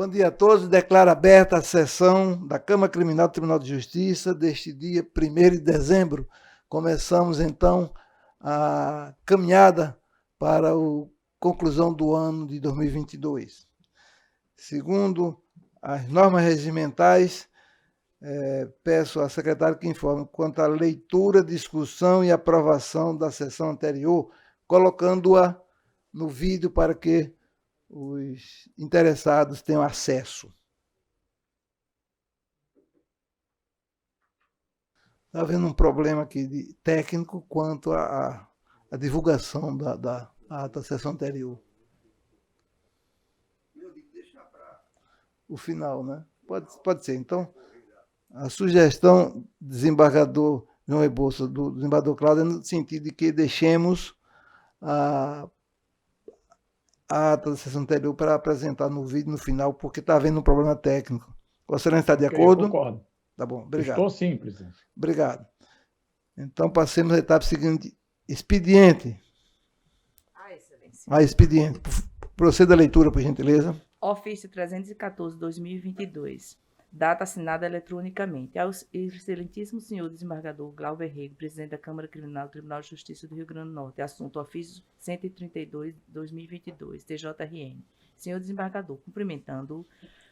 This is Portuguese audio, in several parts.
Bom dia a todos. Declaro aberta a sessão da Câmara Criminal do Tribunal de Justiça deste dia 1º de dezembro. Começamos, então, a caminhada para a conclusão do ano de 2022. Segundo as normas regimentais, peço à secretária que informe quanto à leitura, discussão e aprovação da sessão anterior, colocando-a no vídeo para que os interessados tenham acesso. Está havendo um problema aqui de técnico quanto à divulgação da ata da sessão anterior. Deixar para o final, né? Pode ser. Então, a sugestão do desembargador João Rebouças, do desembargador Cláudio, é no sentido de que deixemos a ata da sessão anterior para apresentar no vídeo no final, porque está havendo um problema técnico. Vossa Excelência está de acordo? Eu concordo. Tá bom, obrigado. Estou sim, presidente. Obrigado. Então, passemos à etapa seguinte. Expediente. Excelência. Expediente. Proceda a leitura, por gentileza. Ofício 314/2022. Data assinada eletronicamente. Ao excelentíssimo senhor desembargador Glauber Rego, presidente da Câmara Criminal do Tribunal de Justiça do Rio Grande do Norte. Assunto: ofício 132/2022, TJRN. Senhor desembargador, cumprimentando-o,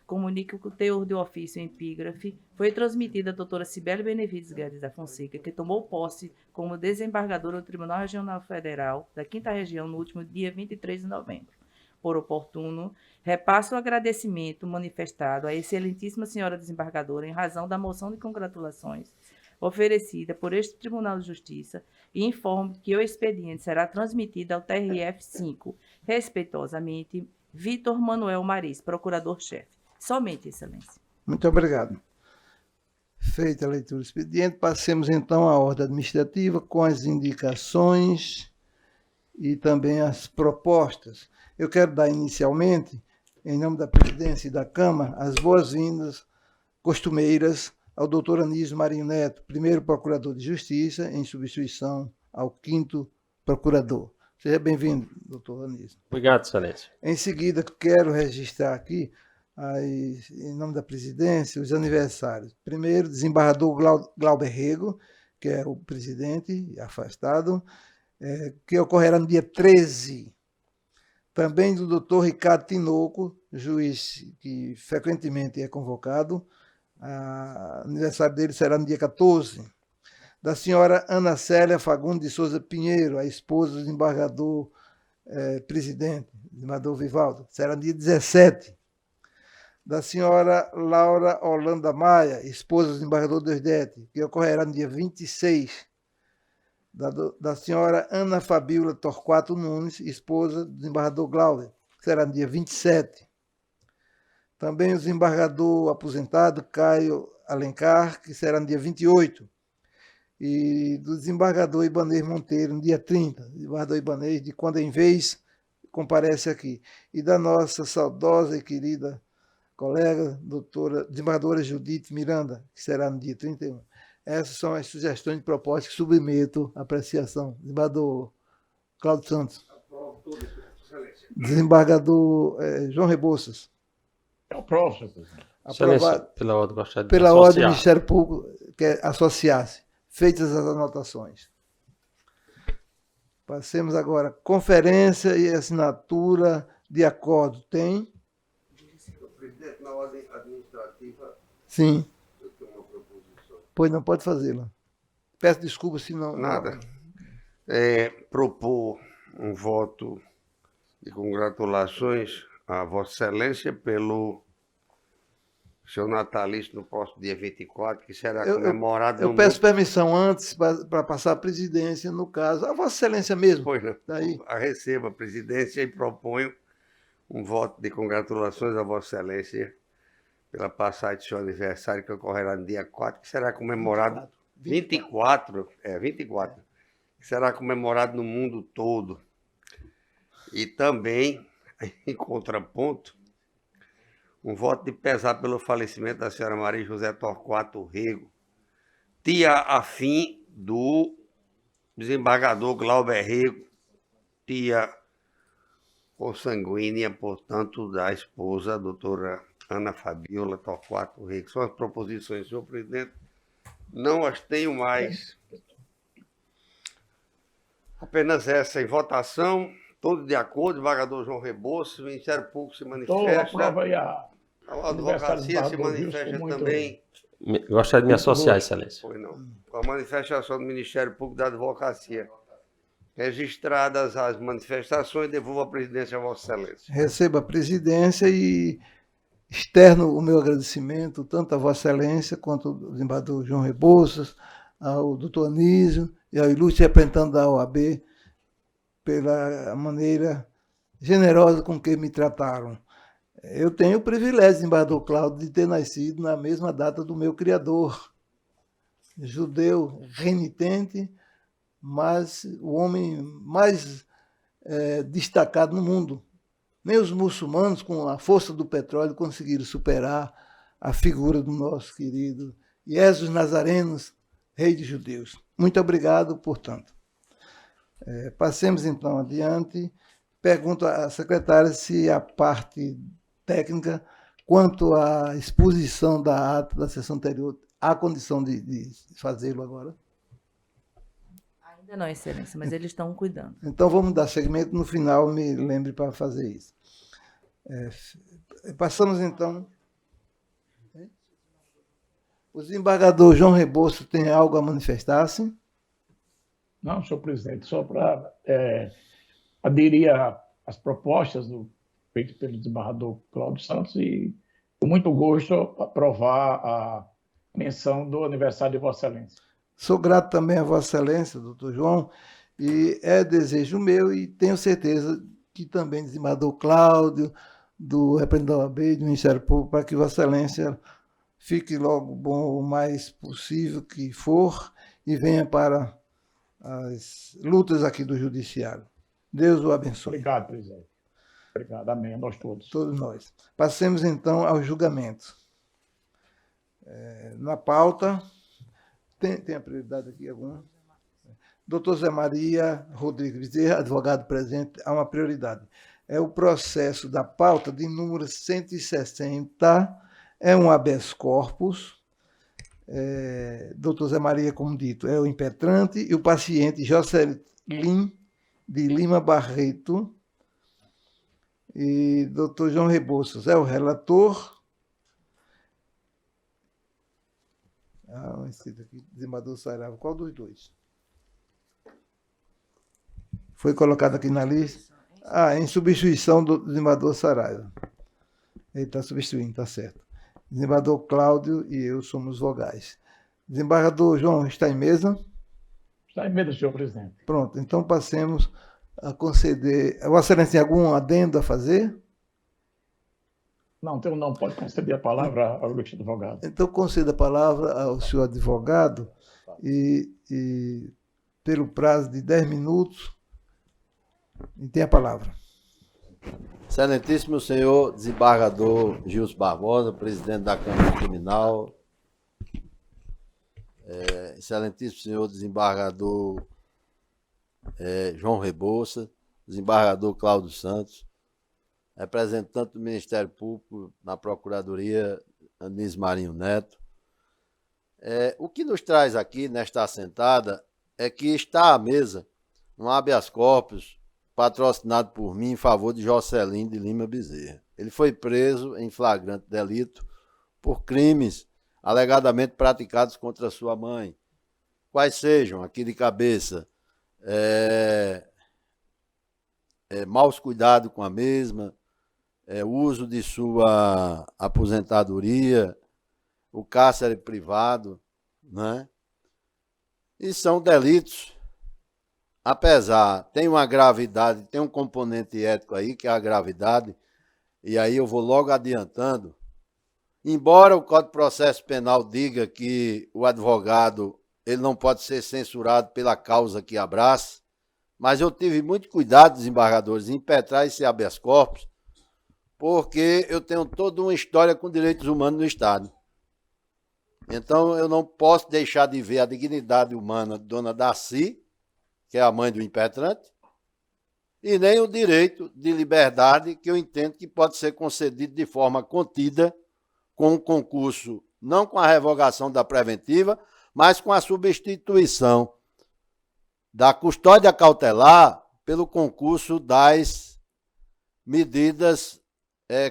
comunico que o teor do ofício em epígrafe foi transmitido à doutora Cibele Benevides Guedes da Fonseca, que tomou posse como desembargadora do Tribunal Regional Federal da 5ª Região no último dia 23 de novembro. Por oportuno, repasso o agradecimento manifestado à excelentíssima senhora desembargadora em razão da moção de congratulações oferecida por este Tribunal de Justiça e informo que o expediente será transmitido ao TRF-5. Respeitosamente, Vitor Manuel Maris, procurador-chefe. Somente, excelência. Muito obrigado. Feita a leitura do expediente, passemos então à ordem administrativa com as indicações e também as propostas. Eu quero dar inicialmente, em nome da presidência e da Câmara, as boas-vindas costumeiras ao doutor Anísio Marinho Neto, primeiro procurador de Justiça, em substituição ao 5º procurador. Seja bem-vindo, doutor Anísio. Obrigado, excelência. Em seguida, quero registrar aqui, em nome da presidência, os aniversários. Primeiro, desembargador Glauber Rego, que é o presidente afastado, que ocorrerá no dia 13. Também do doutor Ricardo Tinoco, juiz que frequentemente é convocado. O aniversário dele será no dia 14. Da senhora Ana Célia Fagundes de Souza Pinheiro, a esposa do desembargador presidente, desembargador Vivaldo, será no dia 17. Da senhora Laura Holanda Maia, esposa do desembargador Deusdete, que ocorrerá no dia 26. Da senhora Ana Fabíola Torquato Nunes, esposa do desembargador Glauber, que será no dia 27. Também o desembargador aposentado Caio Alencar, que será no dia 28. E do desembargador Ibanez Monteiro, no dia 30. O desembargador Ibanez, de quando em vez, comparece aqui. E da nossa saudosa e querida colega, desembargadora Judite Miranda, que será no dia 31. Essas são as sugestões de propostas que submeto à apreciação. Desembargador Cláudio Santos. Desembargador João Rebouças. É o próximo. Aprovado pela ordem, gostaria de pela ordem do Ministério Público, quer associar-se. Feitas as anotações. Passemos agora. Conferência e assinatura de acordo. Tem? Presidente, na ordem administrativa. Sim. Eu tenho uma proposição. Pois não pode fazê-la. Peço desculpas se não. Nada. Propor um voto de congratulações a Vossa Excelência pelo seu natalício no próximo dia 24, que será comemorado Eu peço permissão antes para passar a presidência, no caso. A Vossa Excelência mesmo. Pois não. Daí. Receba a presidência e proponho um voto de congratulações a Vossa Excelência pela passagem do seu aniversário, que ocorrerá no dia 4, que será comemorado... 24, que será comemorado no mundo todo. E também, em contraponto, um voto de pesar pelo falecimento da senhora Maria José Torquato Rego, tia afim do desembargador Glauber Rego, tia consanguínea, portanto, da esposa, a doutora Ana Fabiola Torquato Rei, que são as proposições, senhor presidente. Não as tenho mais. Apenas essa em votação. Todos de acordo, desembargador João Rebouças, o Ministério Público se manifesta. Aprova aí a advocacia se manifesta também. Gostaria de me associar, Excelência. Foi não. Com a manifestação do Ministério Público da Advocacia. Registradas as manifestações, devolvo a presidência a Vossa Excelência. Receba a presidência e externo o meu agradecimento tanto a Vossa Excelência quanto ao desembargador João Rebouças, ao doutor Anísio e ao ilustre representante da OAB pela maneira generosa com que me trataram. Eu tenho o privilégio, desembargador Cláudio, de ter nascido na mesma data do meu criador, judeu renitente, mas o homem mais destacado no mundo. Nem os muçulmanos, com a força do petróleo, conseguiram superar a figura do nosso querido Jesus Nazarenos, rei dos judeus. Muito obrigado, portanto. Passemos então adiante. Pergunto à secretária se a parte técnica, quanto à exposição da ata da sessão anterior, há condição de fazê-lo agora? Ainda não, Excelência, mas eles estão cuidando. Então vamos dar seguimento, no final me lembre para fazer isso. Passamos então. O desembargador João Rebouças tem algo a manifestar-se? Não, senhor presidente, só para aderir às propostas feitas pelo desembargador Cláudio Santos e, com muito gosto, aprovar a menção do aniversário de Vossa Excelência. Sou grato também a Vossa Excelência, doutor João, e é desejo meu e tenho certeza que também desembargador Cláudio, do representante da OAB, do Ministério Público, para que Vossa Excelência fique logo bom o mais possível que for e venha para as lutas aqui do Judiciário. Deus o abençoe. Obrigado, presidente. Obrigado, amém, a nós todos. Todos nós. Passemos então ao julgamento. Na pauta, tem a prioridade aqui alguma? Doutor Zé Maria Rodrigues Bezerra, advogado presente, há uma prioridade. É o processo da pauta de número 160, é um habeas corpus. Doutor Zé Maria, como dito, é o impetrante, e o paciente Jocelyn de Lima Barreto. E doutor João Rebouças é o relator. Escrito aqui, desembargador Saraiva. Qual dos dois? Foi colocado aqui na lista. Em substituição do desembargador Saraiva. Ele está substituindo, está certo. Desembargador Cláudio e eu somos vogais. Desembargador João, está em mesa? Está em mesa, senhor presidente. Pronto, então passemos a conceder. Vossa Excelência, tem algum adendo a fazer? Não, pode conceder a palavra ao ilustre advogado. Então, conceda a palavra ao senhor advogado e pelo prazo de 10 minutos, e tem a palavra. Excelentíssimo senhor desembargador Gilson Barbosa, presidente da Câmara Criminal. Excelentíssimo senhor desembargador João Rebouças, desembargador Cláudio Santos, representante do Ministério Público na Procuradoria Anísio Marinho Neto. O que nos traz aqui nesta assentada é que está à mesa um habeas corpus patrocinado por mim em favor de Jocelyn de Lima Bezerra. Ele foi preso em flagrante delito por crimes alegadamente praticados contra sua mãe. Quais sejam, aqui de cabeça, maus cuidados com a mesma, uso de sua aposentadoria, o cárcere privado, né? E são delitos, apesar, tem uma gravidade, tem um componente ético aí, que é a gravidade, e aí eu vou logo adiantando. Embora o Código de Processo Penal diga que o advogado ele não pode ser censurado pela causa que abraça, mas eu tive muito cuidado, desembargadores, em impetrar esse habeas corpus, porque eu tenho toda uma história com direitos humanos no Estado. Então, eu não posso deixar de ver a dignidade humana de Dona Darcy, que é a mãe do impetrante, e nem o direito de liberdade que eu entendo que pode ser concedido de forma contida com o concurso, não com a revogação da preventiva, mas com a substituição da custódia cautelar pelo concurso das medidas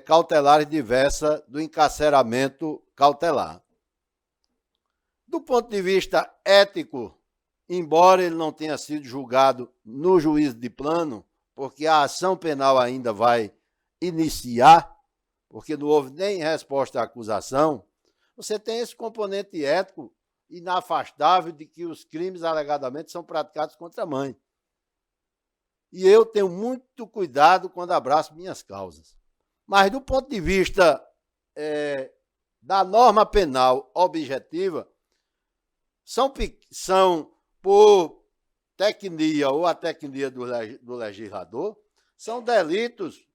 cautelares diversas do encarceramento cautelar. Do ponto de vista ético, embora ele não tenha sido julgado no juízo de plano, porque a ação penal ainda vai iniciar, porque não houve nem resposta à acusação, você tem esse componente ético inafastável de que os crimes alegadamente são praticados contra a mãe. E eu tenho muito cuidado quando abraço minhas causas. Mas do ponto de vista da norma penal objetiva, são por tecnia ou a tecnia do legislador, são delitos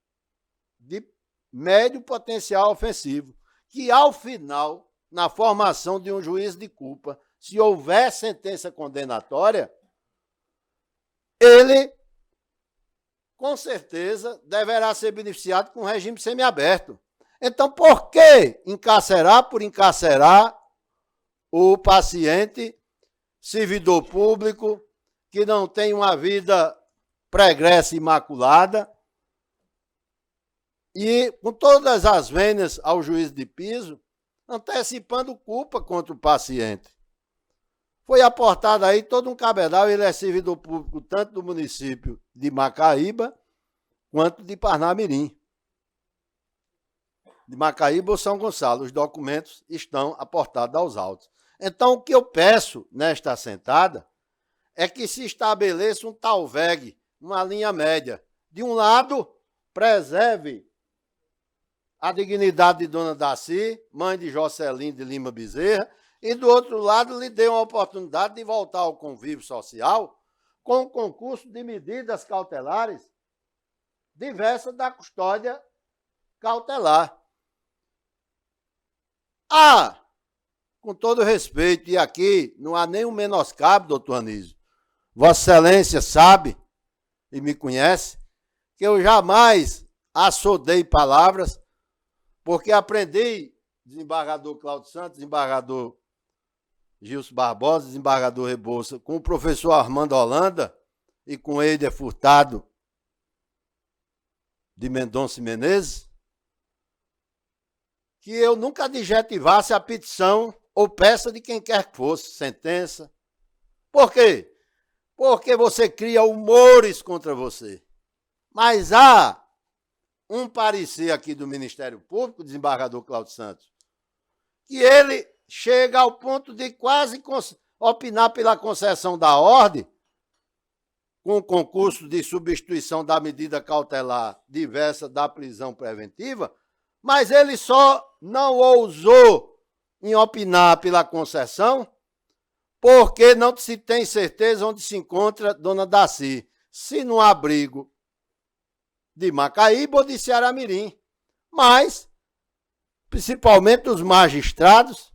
de médio potencial ofensivo, que ao final, na formação de um juízo de culpa, se houver sentença condenatória, ele, com certeza, deverá ser beneficiado com regime semiaberto. Então, por que encarcerar por encarcerar o paciente, servidor público, que não tem uma vida pregressa e imaculada, e com todas as vênias ao juiz de piso, antecipando culpa contra o paciente? Foi aportado aí todo um cabedal, ele é servidor público tanto do município de Macaíba, quanto de Parnamirim. De Macaíba ou São Gonçalo, os documentos estão aportados aos autos. Então, o que eu peço nesta assentada é que se estabeleça um talveg, uma linha média. De um lado, preserve a dignidade de Dona Daci, mãe de Jocelyn de Lima Bezerra, e do outro lado, lhe dê uma oportunidade de voltar ao convívio social com o concurso de medidas cautelares diversas da custódia cautelar. Com todo respeito, e aqui não há nenhum menoscabo, doutor Anísio, Vossa Excelência sabe e me conhece que eu jamais assodei palavras, porque aprendi, desembargador Cláudio Santos, desembargador Gilson Barbosa, desembargador Rebouça, com o professor Armando Holanda e com Eider Furtado de Mendonça e Menezes, que eu nunca adjetivasse a petição ou peça de quem quer que fosse, sentença. Por quê? Porque você cria humores contra você. Mas há um parecer aqui do Ministério Público, o desembargador Cláudio Santos, que ele chega ao ponto de quase opinar pela concessão da ordem, com o concurso de substituição da medida cautelar diversa da prisão preventiva, mas ele só não ousou em opinar pela concessão porque não se tem certeza onde se encontra Dona Daci, se no abrigo de Macaíba ou de Ceará-Mirim. Mas, principalmente os magistrados,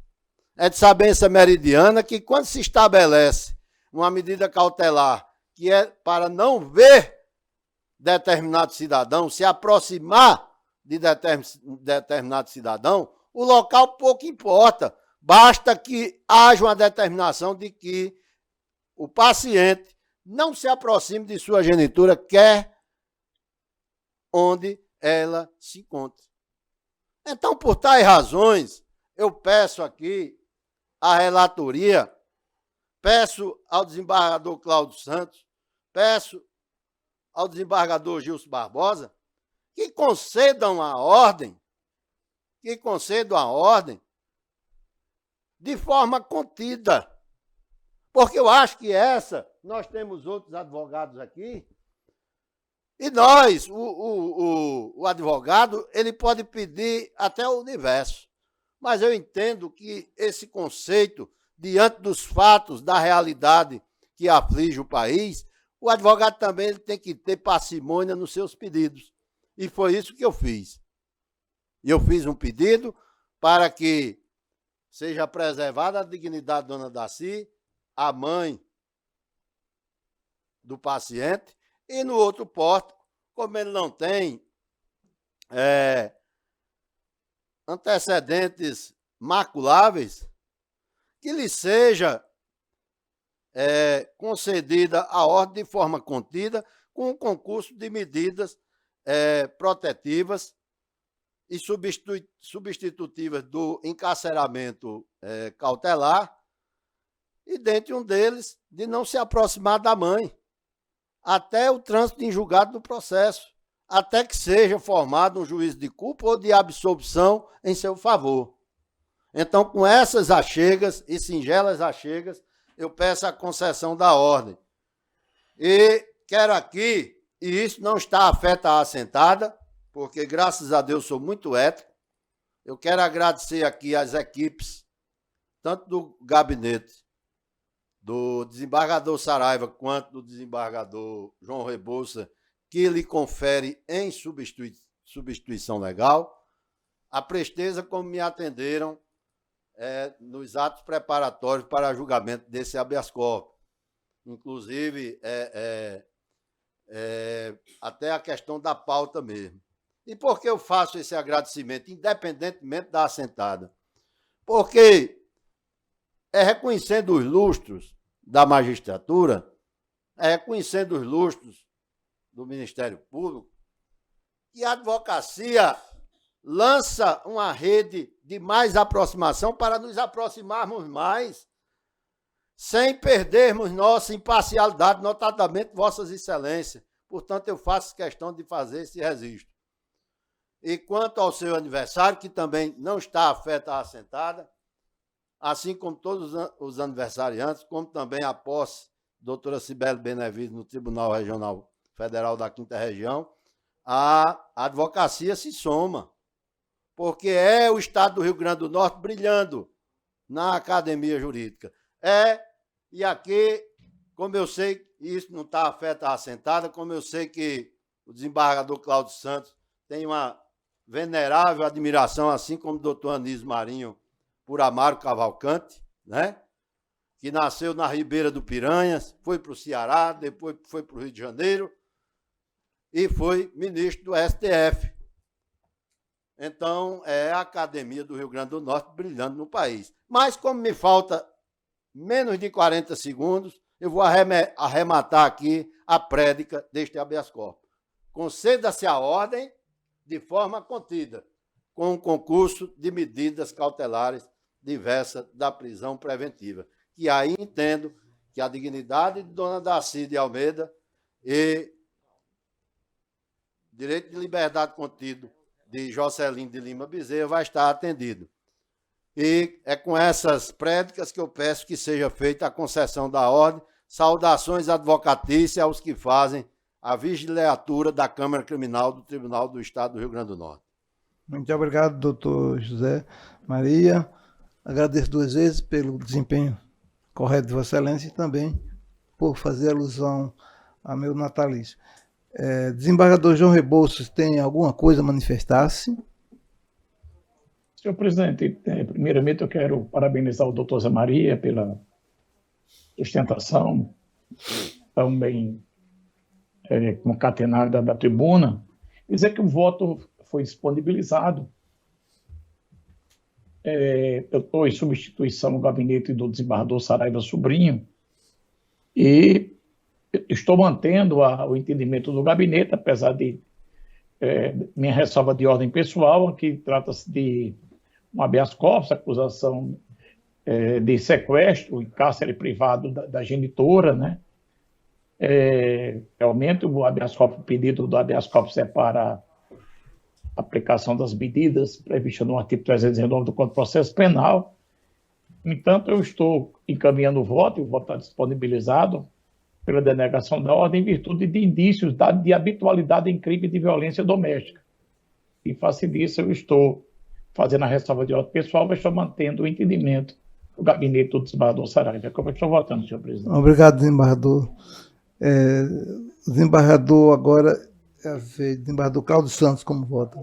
é de sabença meridiana que quando se estabelece uma medida cautelar que é para não ver determinado cidadão, se aproximar de determinado cidadão, o local pouco importa. Basta que haja uma determinação de que o paciente não se aproxime de sua genitora, quer onde ela se encontra. Então, por tais razões, eu peço aqui à relatoria, peço ao desembargador Cláudio Santos, peço ao desembargador Gilson Barbosa, que concedam a ordem, de forma contida. Porque eu acho que nós temos outros advogados aqui, e nós, o advogado, ele pode pedir até o universo. Mas eu entendo que esse conceito, diante dos fatos, da realidade que aflige o país, o advogado também tem que ter parcimônia nos seus pedidos. E foi isso que eu fiz. Eu fiz um pedido para que seja preservada a dignidade da Dona Daci, a mãe do paciente, e no outro porto, como ele não tem antecedentes maculáveis, que lhe seja concedida a ordem de forma contida, com um concurso de medidas protetivas e substitutivas do encarceramento cautelar, e dentre um deles, de não se aproximar da mãe, até o trânsito em julgado do processo, até que seja formado um juízo de culpa ou de absolvição em seu favor. Então, com essas achegas e singelas achegas, eu peço a concessão da ordem. E quero aqui, e isso não está afeta à assentada, porque, graças a Deus, sou muito ético, eu quero agradecer aqui às equipes, tanto do gabinete do desembargador Saraiva quanto do desembargador João Rebouça, que lhe confere em substituição legal, a presteza como me atenderam nos atos preparatórios para julgamento desse habeas corpus. Inclusive, até a questão da pauta mesmo. E por que eu faço esse agradecimento, independentemente da assentada? Porque reconhecendo os lustros da magistratura, reconhecendo os lustros do Ministério Público, que a advocacia lança uma rede de mais aproximação para nos aproximarmos mais, sem perdermos nossa imparcialidade, notadamente Vossas Excelências. Portanto, eu faço questão de fazer esse registro. E quanto ao seu aniversário, que também não está afeta à assentada, assim como todos os aniversariantes, como também a posse doutora Cibele Benevides no Tribunal Regional Federal da 5ª Região, a advocacia se soma, porque é o Estado do Rio Grande do Norte brilhando na academia jurídica. E aqui, como eu sei, e isso não está afeta à assentada, como eu sei que o desembargador Cláudio Santos tem uma venerável admiração, assim como o doutor Anísio Marinho, por Amaro Cavalcante, né? Que nasceu na Ribeira do Piranhas, foi para o Ceará, depois foi para o Rio de Janeiro e foi ministro do STF. Então, é a Academia do Rio Grande do Norte brilhando no país. Mas, como me falta menos de 40 segundos, eu vou arrematar aqui a prédica deste habeas corpus. Conceda-se a ordem de forma contida, com o concurso de medidas cautelares diversas da prisão preventiva. Que aí entendo que a dignidade de Dona Darcy de Almeida e direito de liberdade contido de Jocelyn de Lima Bezerra vai estar atendido. E é com essas prédicas que eu peço que seja feita a concessão da ordem. Saudações advocatícias aos que fazem a vigilatura da Câmara Criminal do Tribunal do Estado do Rio Grande do Norte. Muito obrigado, doutor José Maria. Agradeço 2 vezes pelo desempenho correto de Vossa Excelência e também por fazer alusão ao meu natalício. Desembargador João Rebouças, tem alguma coisa a manifestar-se? Senhor presidente, primeiramente eu quero parabenizar o doutor Zé Maria pela sustentação tão bem concatenada da tribuna, e dizer que o voto foi disponibilizado. Eu estou em substituição no gabinete do desembargador Saraiva Sobrinho e estou mantendo o entendimento do gabinete, apesar de minha ressalva de ordem pessoal, que trata-se de um habeas corpus, acusação de sequestro e cárcere privado da genitora, né? Realmente o habeas corpus, o pedido do habeas corpus é para aplicação das medidas previstas no artigo 319 do Código de Processo Penal. No entanto, eu estou encaminhando o voto, e o voto está disponibilizado pela denegação da ordem em virtude de indícios de habitualidade em crime de violência doméstica. E, face disso, eu estou fazendo a ressalva de ordem pessoal, mas estou mantendo o entendimento do gabinete do desembargador Saraiva. Como eu estou votando, senhor presidente? Obrigado, desembargador. O desembargador agora desembargador Cláudio Santos, como vota?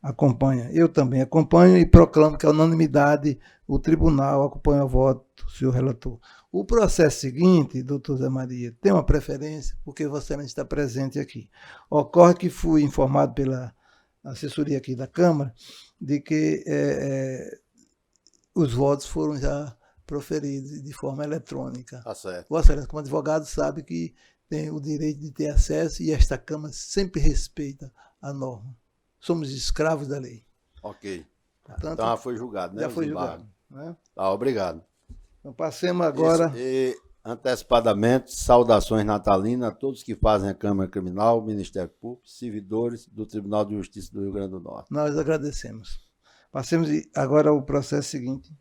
Acompanha. Eu também acompanho e proclamo que a unanimidade, o tribunal acompanha o voto, senhor relator. O processo seguinte, doutor Zé Maria, tem uma preferência, porque Vossa Excelência está presente aqui. Ocorre que fui informado pela assessoria aqui da Câmara, de que os votos foram já proferidos de forma eletrônica. Tá certo. Vossa Excelência, como advogado, sabe que tem o direito de ter acesso e esta Câmara sempre respeita a norma. Somos escravos da lei. Ok. Portanto, Então já foi julgado, né? já os foi embargos. julgado. Né? Tá, obrigado. Então, passemos agora. E, antecipadamente, saudações natalinas a todos que fazem a Câmara Criminal, o Ministério Público, servidores do Tribunal de Justiça do Rio Grande do Norte. Nós agradecemos. Passemos agora ao processo seguinte.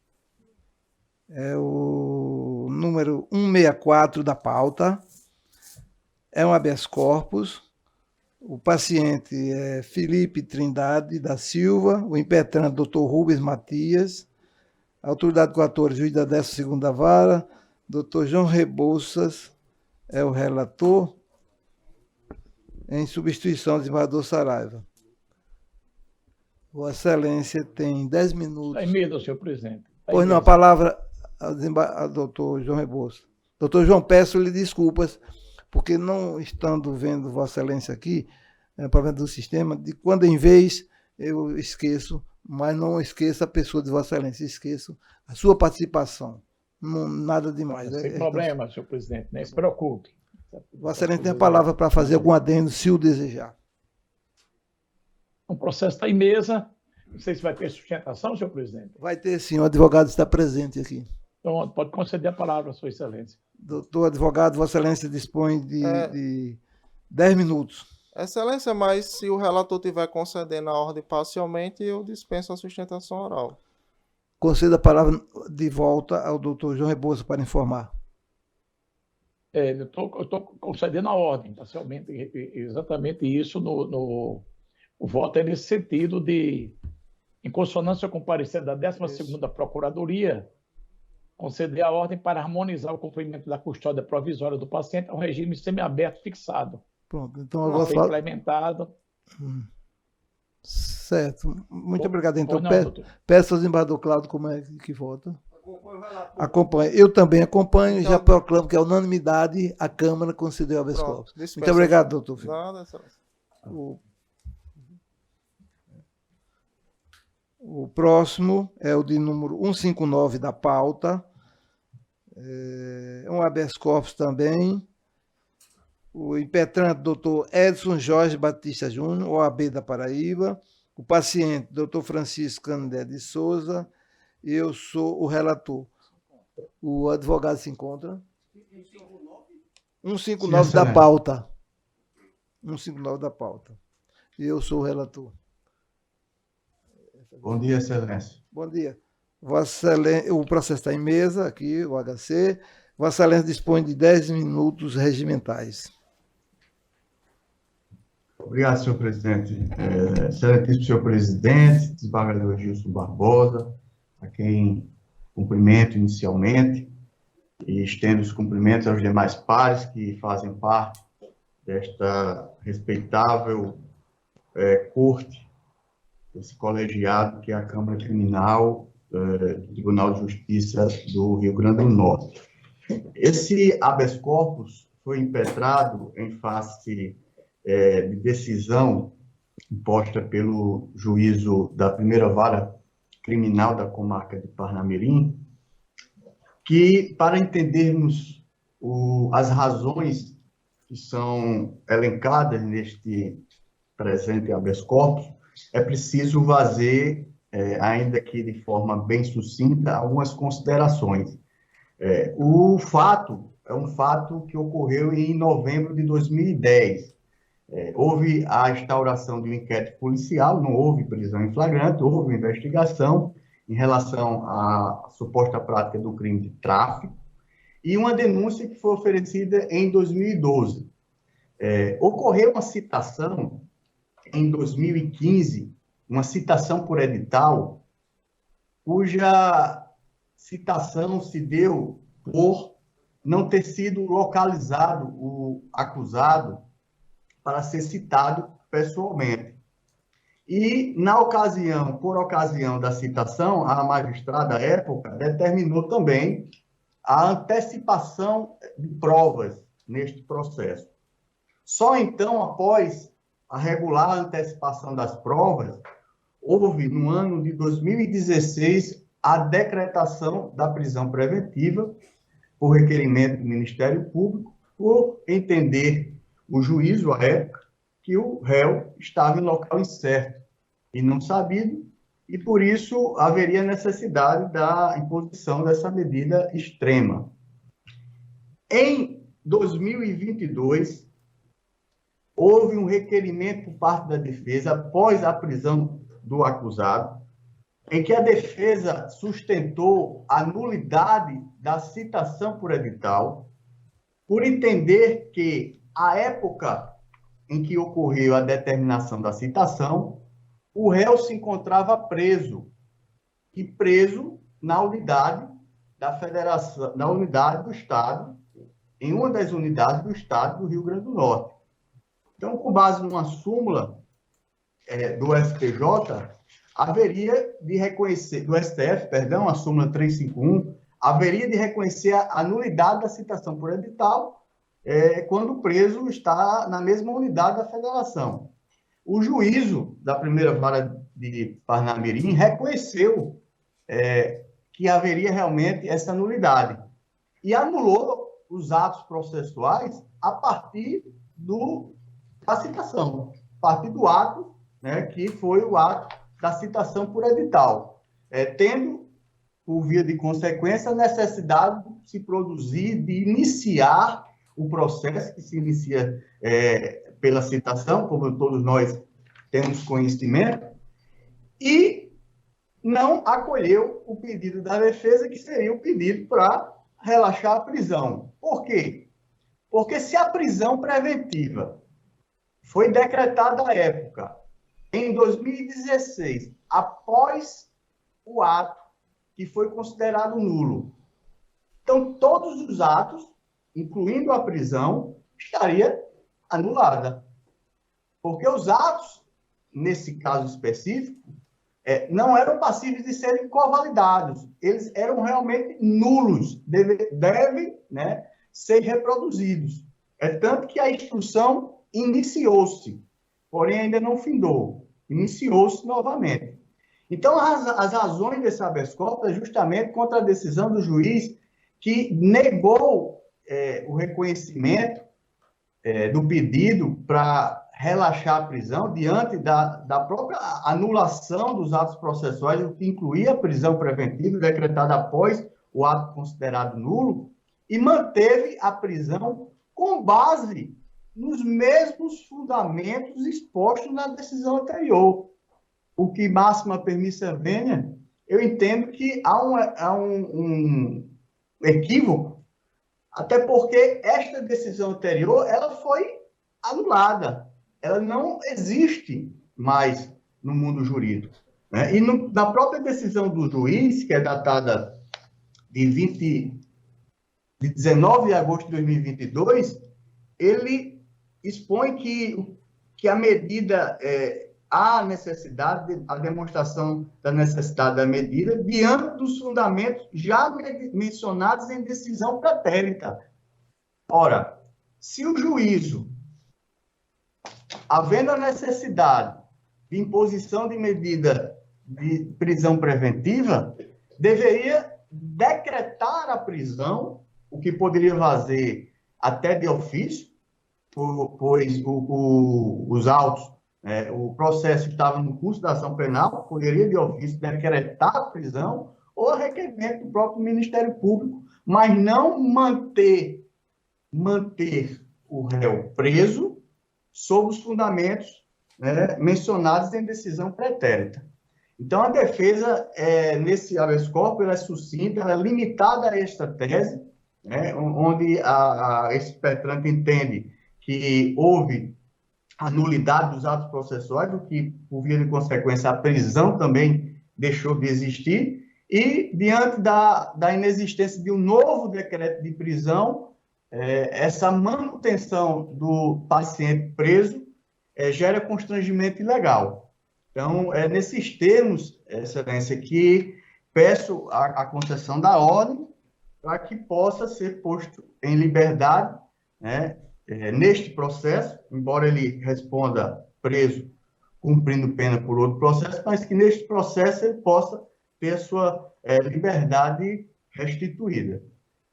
É o número 164 da pauta. É um habeas corpus. O paciente é Felipe Trindade da Silva, o impetrante Dr. Rubens Matias, a autoridade coatora, juiz da 12ª Vara, Dr. João Rebouças é o relator, em substituição do desembargador Saraiva. Vossa Excelência tem 10 minutos. Está em mesa, senhor presidente. Pois não, a palavra ao doutor João Rebouças. Doutor João, peço-lhe desculpas, porque não estando vendo Vossa Excelência aqui, problema do sistema, de quando em vez eu esqueço, mas não esqueço a pessoa de Vossa Excelência, esqueço a sua participação. Não, nada demais. Sem problema, senhor presidente, nem se preocupe. Vossa Excelência tem a palavra para fazer algum adendo, se o desejar. O processo está em mesa. Não sei se vai ter sustentação, senhor presidente. Vai ter sim, o advogado está presente aqui. Então, pode conceder a palavra à sua excelência. Doutor advogado, Vossa Excelência dispõe de 10 minutos. Excelência, mas se o relator tiver concedendo a ordem parcialmente, eu dispenso a sustentação oral. Conceda a palavra de volta ao doutor João Rebouças para informar. Eu estou concedendo a ordem, parcialmente, exatamente isso. O voto é nesse sentido de, em consonância com o parecer da 12ª Procuradoria, conceder a ordem para harmonizar o cumprimento da custódia provisória do paciente ao regime semiaberto fixado. Pronto, então agora ser implementado. Certo. Muito obrigado. Então, doutor. peço ao desembargador Cláudio como é que vota. Acompanho. Eu também acompanho e já proclamo que a unanimidade a Câmara concedeu habeas corpus. Muito obrigado, doutor Filipe. Nada, excelência. O próximo é o de número 159 da pauta. É um habeas corpus também. O impetrante, doutor Edson Jorge Batista Júnior, OAB da Paraíba. O paciente, doutor Francisco Canindé de Souza. Eu sou o relator. O advogado se encontra? 159 da pauta. 159 da pauta. E eu sou o relator. Bom dia, Excelência. Bom dia. Vossa Excelência, o processo está em mesa, aqui, o HC. Vossa Excelência dispõe de 10 minutos regimentais. Obrigado, senhor presidente. Excelentíssimo senhor presidente, desembargador Gilson Barbosa, a quem cumprimento inicialmente e estendo os cumprimentos aos demais pares que fazem parte desta respeitável corte, esse colegiado que é a Câmara Criminal do Tribunal de Justiça do Rio Grande do Norte. Esse habeas corpus foi impetrado em face de decisão imposta pelo juízo da primeira vara criminal da comarca de Parnamirim, que, para entendermos as razões que são elencadas neste presente habeas corpus, é preciso fazer, ainda que de forma bem sucinta, algumas considerações. O fato é um fato que ocorreu em novembro de 2010. Houve a instauração de um inquérito policial, não houve prisão em flagrante, houve investigação em relação à suposta prática do crime de tráfico e uma denúncia que foi oferecida em 2012. Ocorreu uma citação em 2015, uma citação por edital, cuja citação se deu por não ter sido localizado o acusado para ser citado pessoalmente. E, na ocasião, por ocasião da citação, a magistrada, à época, determinou também a antecipação de provas neste processo. Só então, após a regular antecipação das provas, houve, no ano de 2016, a decretação da prisão preventiva por requerimento do Ministério Público, por entender o juízo, à época, que o réu estava em local incerto e não sabido, e por isso haveria necessidade da imposição dessa medida extrema. Em 2022, houve um requerimento por parte da defesa, após a prisão do acusado, em que a defesa sustentou a nulidade da citação por edital, por entender que, à época em que ocorreu a determinação da citação, o réu se encontrava preso, e preso na unidade da Federação, na unidade do Estado, em uma das unidades do Estado do Rio Grande do Norte. Então, com base numa súmula do STJ, haveria de reconhecer, do STF, perdão, a súmula 351, haveria de reconhecer a nulidade da citação por edital quando o preso está na mesma unidade da federação. O juízo da primeira vara de Parnamirim reconheceu que haveria realmente essa nulidade e anulou os atos processuais a partir da citação, a partir do ato, né, que foi o ato da citação por edital, tendo, por via de consequência, a necessidade de se produzir, de iniciar o processo que se inicia pela citação, como todos nós temos conhecimento, e não acolheu o pedido da defesa, que seria o pedido para relaxar a prisão. Por quê? Porque se a prisão preventiva foi decretada à época, em 2016, após o ato que foi considerado nulo, então todos os atos, incluindo a prisão, estaria anulada. Porque os atos, nesse caso específico, não eram passíveis de serem convalidados. Eles eram realmente nulos, devem, né, ser reproduzidos. Tanto que a instrução iniciou-se, porém ainda não findou. Iniciou-se novamente. Então, as razões desse habeas corpus é justamente contra a decisão do juiz que negou o reconhecimento do pedido para relaxar a prisão diante da própria anulação dos atos processuais, o que incluía a prisão preventiva decretada após o ato considerado nulo, e manteve a prisão com base nos mesmos fundamentos expostos na decisão anterior. O que máxima permissa venha, eu entendo que há um equívoco, até porque esta decisão anterior ela foi anulada. Ela não existe mais no mundo jurídico, né? E na própria decisão do juiz, que é datada de 19 de agosto de 2022, ele expõe que a medida, há necessidade, a demonstração da necessidade da medida, diante dos fundamentos já mencionados em decisão pretérita. Ora, se o juízo, havendo a necessidade de imposição de medida de prisão preventiva, deveria decretar a prisão, o que poderia fazer até de ofício, pois os autos, o processo estava no curso da ação penal, poderia de ofício decretar a prisão ou a requerimento do próprio Ministério Público, mas não manter o réu preso sob os fundamentos, né, mencionados em decisão pretérita. Então, a defesa, nesse habeas corpus, ela é sucinta, ela é limitada a esta tese, né, onde esse petrante entende que houve a nulidade dos atos processuais, o que, por via de consequência, a prisão também deixou de existir, e, diante da inexistência de um novo decreto de prisão, essa manutenção do paciente preso gera constrangimento ilegal. Então, é nesses termos, Excelência, que peço a concessão da ordem para que possa ser posto em liberdade, né, neste processo, embora ele responda preso cumprindo pena por outro processo, mas que neste processo ele possa ter a sua liberdade restituída.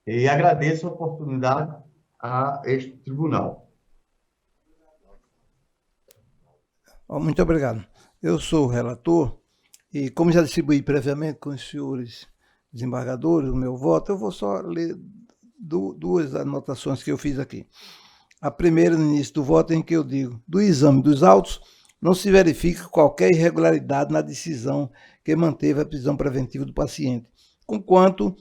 E agradeço a oportunidade a este tribunal. Muito obrigado. Eu sou o relator e, como já distribuí previamente com os senhores desembargadores o meu voto, eu vou só ler duas anotações que eu fiz aqui. A primeira, no início do voto, em que eu digo: do exame dos autos, não se verifica qualquer irregularidade na decisão que manteve a prisão preventiva do paciente, conquanto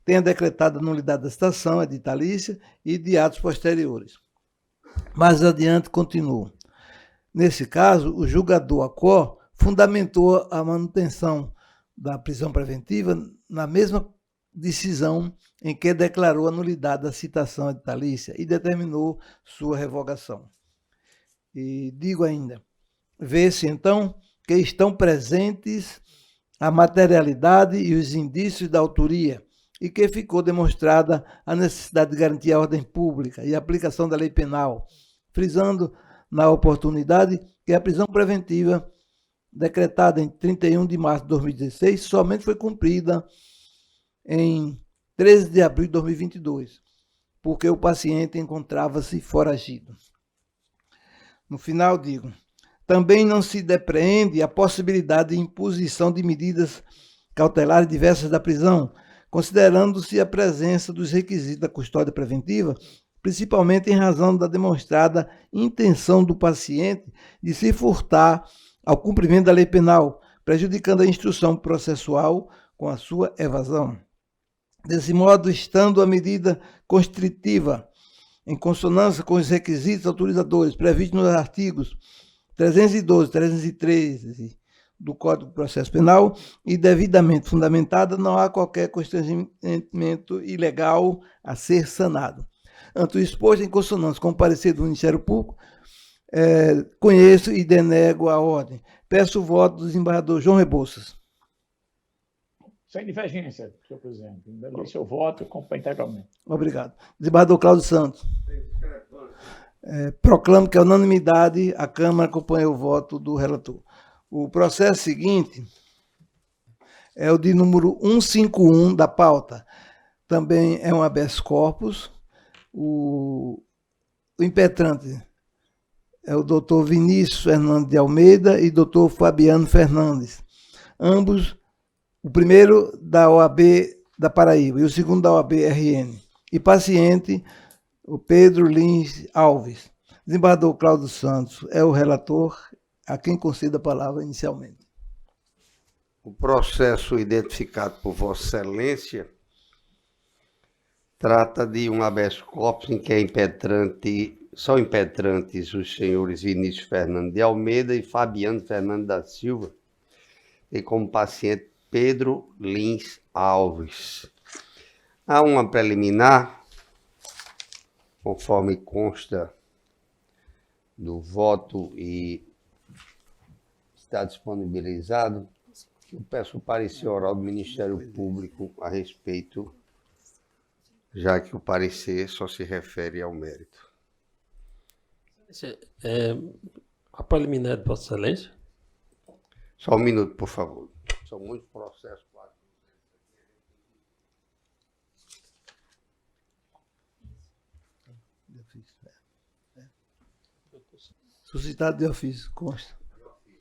tenha decretado a nulidade da citação editalícia e de atos posteriores. Mais adiante, continuo. Nesse caso, o julgador ACOR fundamentou a manutenção da prisão preventiva na mesma decisão em que declarou a nulidade da citação editalícia e determinou sua revogação. E digo ainda, vê-se então que estão presentes a materialidade e os indícios da autoria e que ficou demonstrada a necessidade de garantir a ordem pública e a aplicação da lei penal, frisando na oportunidade que a prisão preventiva decretada em 31 de março de 2016 somente foi cumprida em 13 de abril de 2022, porque o paciente encontrava-se foragido. No final, digo, também não se depreende a possibilidade de imposição de medidas cautelares diversas da prisão, considerando-se a presença dos requisitos da custódia preventiva, principalmente em razão da demonstrada intenção do paciente de se furtar ao cumprimento da lei penal, prejudicando a instrução processual com a sua evasão. Desse modo, estando a medida constritiva em consonância com os requisitos autorizadores previstos nos artigos 312 e 313 do Código de Processo Penal e devidamente fundamentada, não há qualquer constrangimento ilegal a ser sanado. Ante o exposto em consonância com o parecer do Ministério Público, conheço e denego a ordem. Peço o voto do desembargador João Rebouças. Sem divergência, senhor presidente. Dei seu voto, acompanho integralmente. Obrigado. Desembargador Cláudio Santos. Proclamo que a unanimidade a Câmara acompanha o voto do relator. O processo seguinte é o de número 151 da pauta. Também é um habeas corpus. O impetrante é o doutor Vinícius Fernandes de Almeida e doutor Fabiano Fernandes. Ambos, o primeiro da OAB da Paraíba e o segundo da OAB RN. E paciente, o Pedro Lins Alves. Desembargador Cláudio Santos é o relator, a quem concedo a palavra inicialmente. O processo identificado por Vossa Excelência trata de um habeas corpus em que são impetrantes os senhores Vinícius Fernandes de Almeida e Fabiano Fernandes da Silva, e como paciente Pedro Lins Alves. Há uma preliminar, conforme consta do voto e está disponibilizado, eu peço o parecer oral do Ministério Público a respeito, já que o parecer só se refere ao mérito. A preliminar de Vossa Excelência? Só um minuto, por favor. São muitos processos. Suscitado de ofício, consta.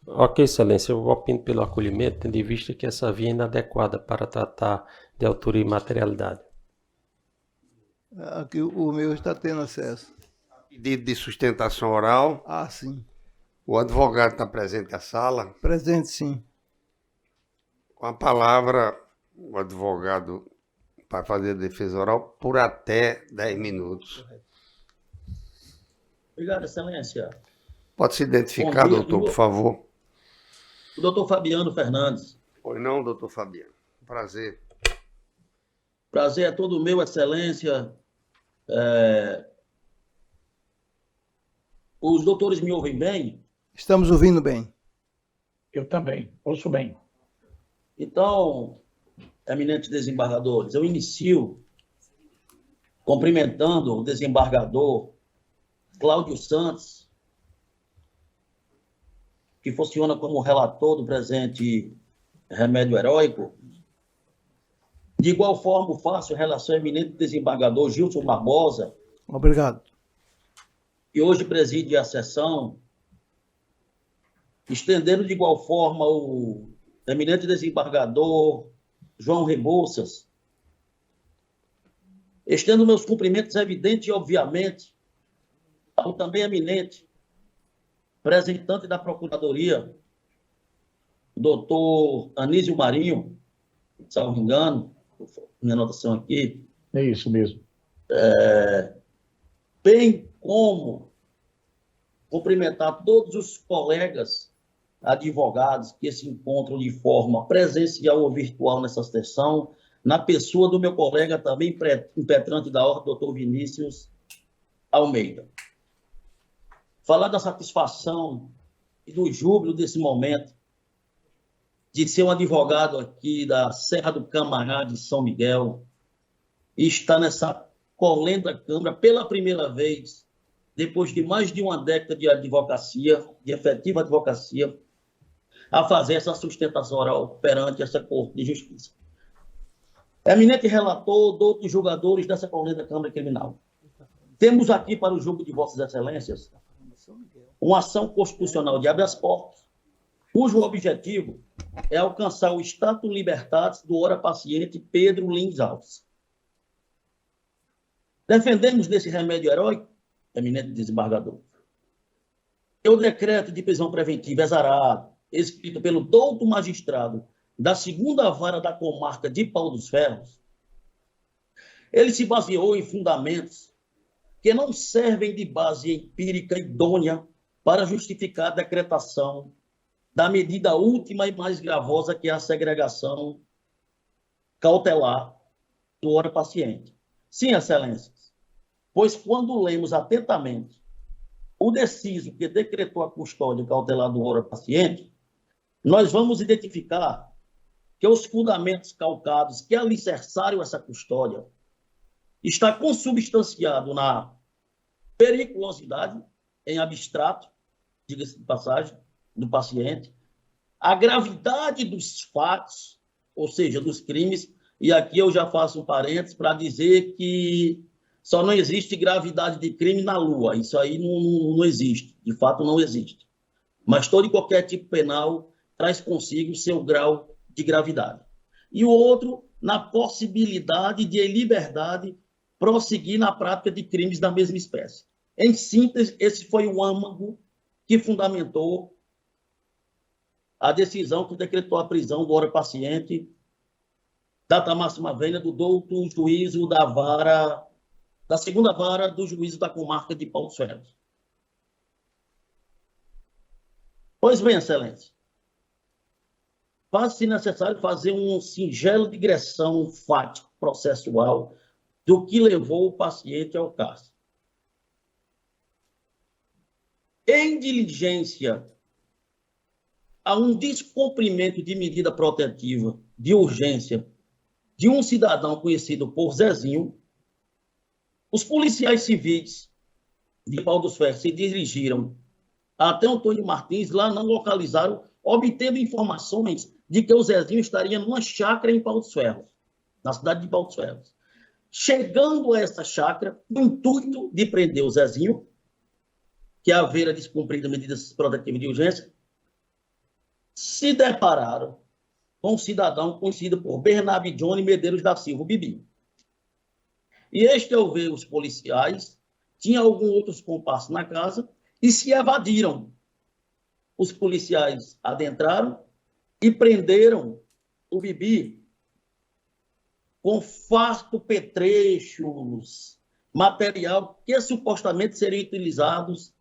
Ok, Excelência, eu opino pelo acolhimento, tendo em vista que essa via é inadequada para tratar de autoria e materialidade. Aqui o meu está tendo acesso. Pedido de sustentação oral. Ah, sim. O advogado está presente à sala. Presente, sim. Com a palavra, o advogado vai fazer a defesa oral por até 10 minutos. Obrigado, Excelência. Pode se identificar, doutor, por favor. O doutor Fabiano Fernandes. Pois não, doutor Fabiano. Prazer. Prazer é todo meu, Excelência. Os doutores me ouvem bem? Estamos ouvindo bem. Eu também, ouço bem. Então, eminentes desembargadores, eu inicio cumprimentando o desembargador Cláudio Santos que funciona como relator do presente remédio heróico. De igual forma, faço relação ao eminente desembargador Gilson Barbosa, Obrigado. que hoje preside a sessão, estendendo de igual forma o eminente desembargador João Rebouças. Estendo meus cumprimentos evidentes e, obviamente, ao também eminente representante da Procuradoria, doutor Anísio Marinho, salvo engano, minha anotação aqui. É isso mesmo. Bem como cumprimentar todos os colegas advogados que se encontram de forma presencial ou virtual nessa sessão, na pessoa do meu colega também impetrante da ordem, doutor Vinícius Almeida. Falar da satisfação e do júbilo desse momento de ser um advogado aqui da Serra do Camará de São Miguel e estar nessa colenda Câmara pela primeira vez, depois de mais de uma década de advocacia, de efetiva advocacia, a fazer essa sustentação oral perante essa Corte de Justiça. Eminente relator, outros julgadores dessa colenda Câmara Criminal. Temos aqui para o julgo de Vossas Excelências uma ação constitucional de habeas corpus, cujo objetivo é alcançar o status libertatis do ora paciente Pedro Lins Alves. Defendemos desse remédio heróico, eminente desembargador, que o decreto de prisão preventiva exarado, escrito pelo douto magistrado da 2ª Vara da Comarca de Pau dos Ferros, ele se baseou em fundamentos que não servem de base empírica idônea para justificar a decretação da medida última e mais gravosa, que é a segregação cautelar do ora paciente. Sim, excelências, pois quando lemos atentamente o deciso que decretou a custódia cautelar do ora paciente, nós vamos identificar que os fundamentos calcados que alicerçaram essa custódia está consubstanciado na periculosidade, em abstrato, diga-se de passagem, do paciente, a gravidade dos fatos, ou seja, dos crimes, e aqui eu já faço um parênteses para dizer que só não existe gravidade de crime na Lua, isso aí não existe, de fato não existe. Mas todo e qualquer tipo penal traz consigo o seu grau de gravidade. E o outro, na possibilidade de, em liberdade, prosseguir na prática de crimes da mesma espécie. Em síntese, esse foi o âmago que fundamentou a decisão que decretou a prisão do ora paciente, data máxima vênia do douto juízo da 2ª Vara do Juízo da Comarca de Pau dos Ferros. Pois bem, excelência, faz-se necessário fazer um singelo digressão fático, processual, do que levou o paciente ao cárcere. Em diligência a um descumprimento de medida protetiva de urgência de um cidadão conhecido por Zezinho, os policiais civis de Pau dos Ferros se dirigiram até Antônio Martins, lá não localizaram, obtendo informações de que o Zezinho estaria numa chácara em Pau dos Ferros, na cidade de Pau dos Ferros. Chegando a essa chácara, no intuito de prender o Zezinho, que haveria descumprido medidas protetivas de urgência, se depararam com um cidadão conhecido por Bernardo Johnny Medeiros da Silva, Bibi. E este, ao ver os policiais, tinha alguns outros comparsas na casa e se evadiram. Os policiais adentraram e prenderam o Bibi com farto petrechos, material que supostamente seriam utilizados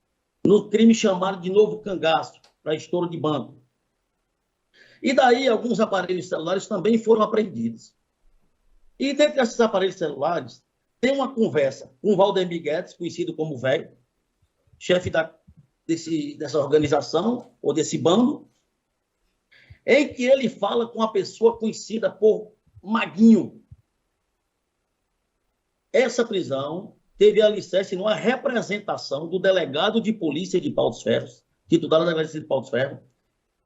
no crime chamado de novo cangaço, para estouro de banco. E daí alguns aparelhos celulares também foram apreendidos. E dentre esses aparelhos celulares, tem uma conversa com o Valdemir Guedes, conhecido como Velho, chefe dessa organização, ou desse bando, em que ele fala com uma pessoa conhecida por Maguinho. Essa prisão teve alicerce numa representação do delegado de polícia de Pau dos Ferros, titular da Delegacia de Pau dos Ferros,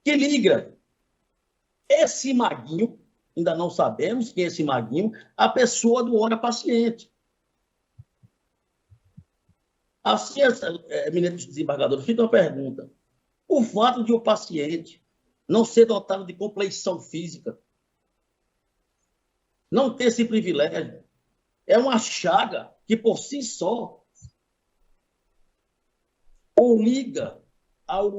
que liga esse Maguinho, ainda não sabemos quem é esse Maguinho, a pessoa do Hora Paciente. Assim, eminentes desembargadores, fica uma pergunta. O fato de o paciente não ser dotado de compleição física, não ter esse privilégio, é uma chaga que, por si só, o liga ao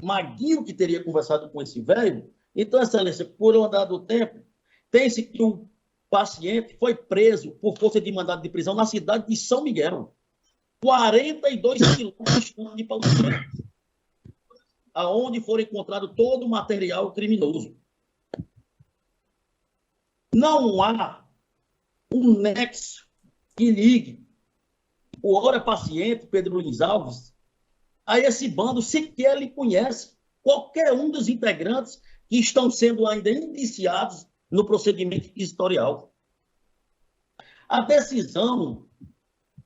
Maguinho que teria conversado com esse velho. Então, Excelência, por um dado tempo, tem-se que o paciente foi preso por força de mandado de prisão na cidade de São Miguel, 42 quilômetros de Pau dos Ferros, aonde foi encontrado todo o material criminoso. Não há um nexo que ligue o Hora Paciente, Pedro Luiz Alves, a esse bando. Sequer ele conhece qualquer um dos integrantes que estão sendo ainda indiciados no procedimento inquisitorial. A decisão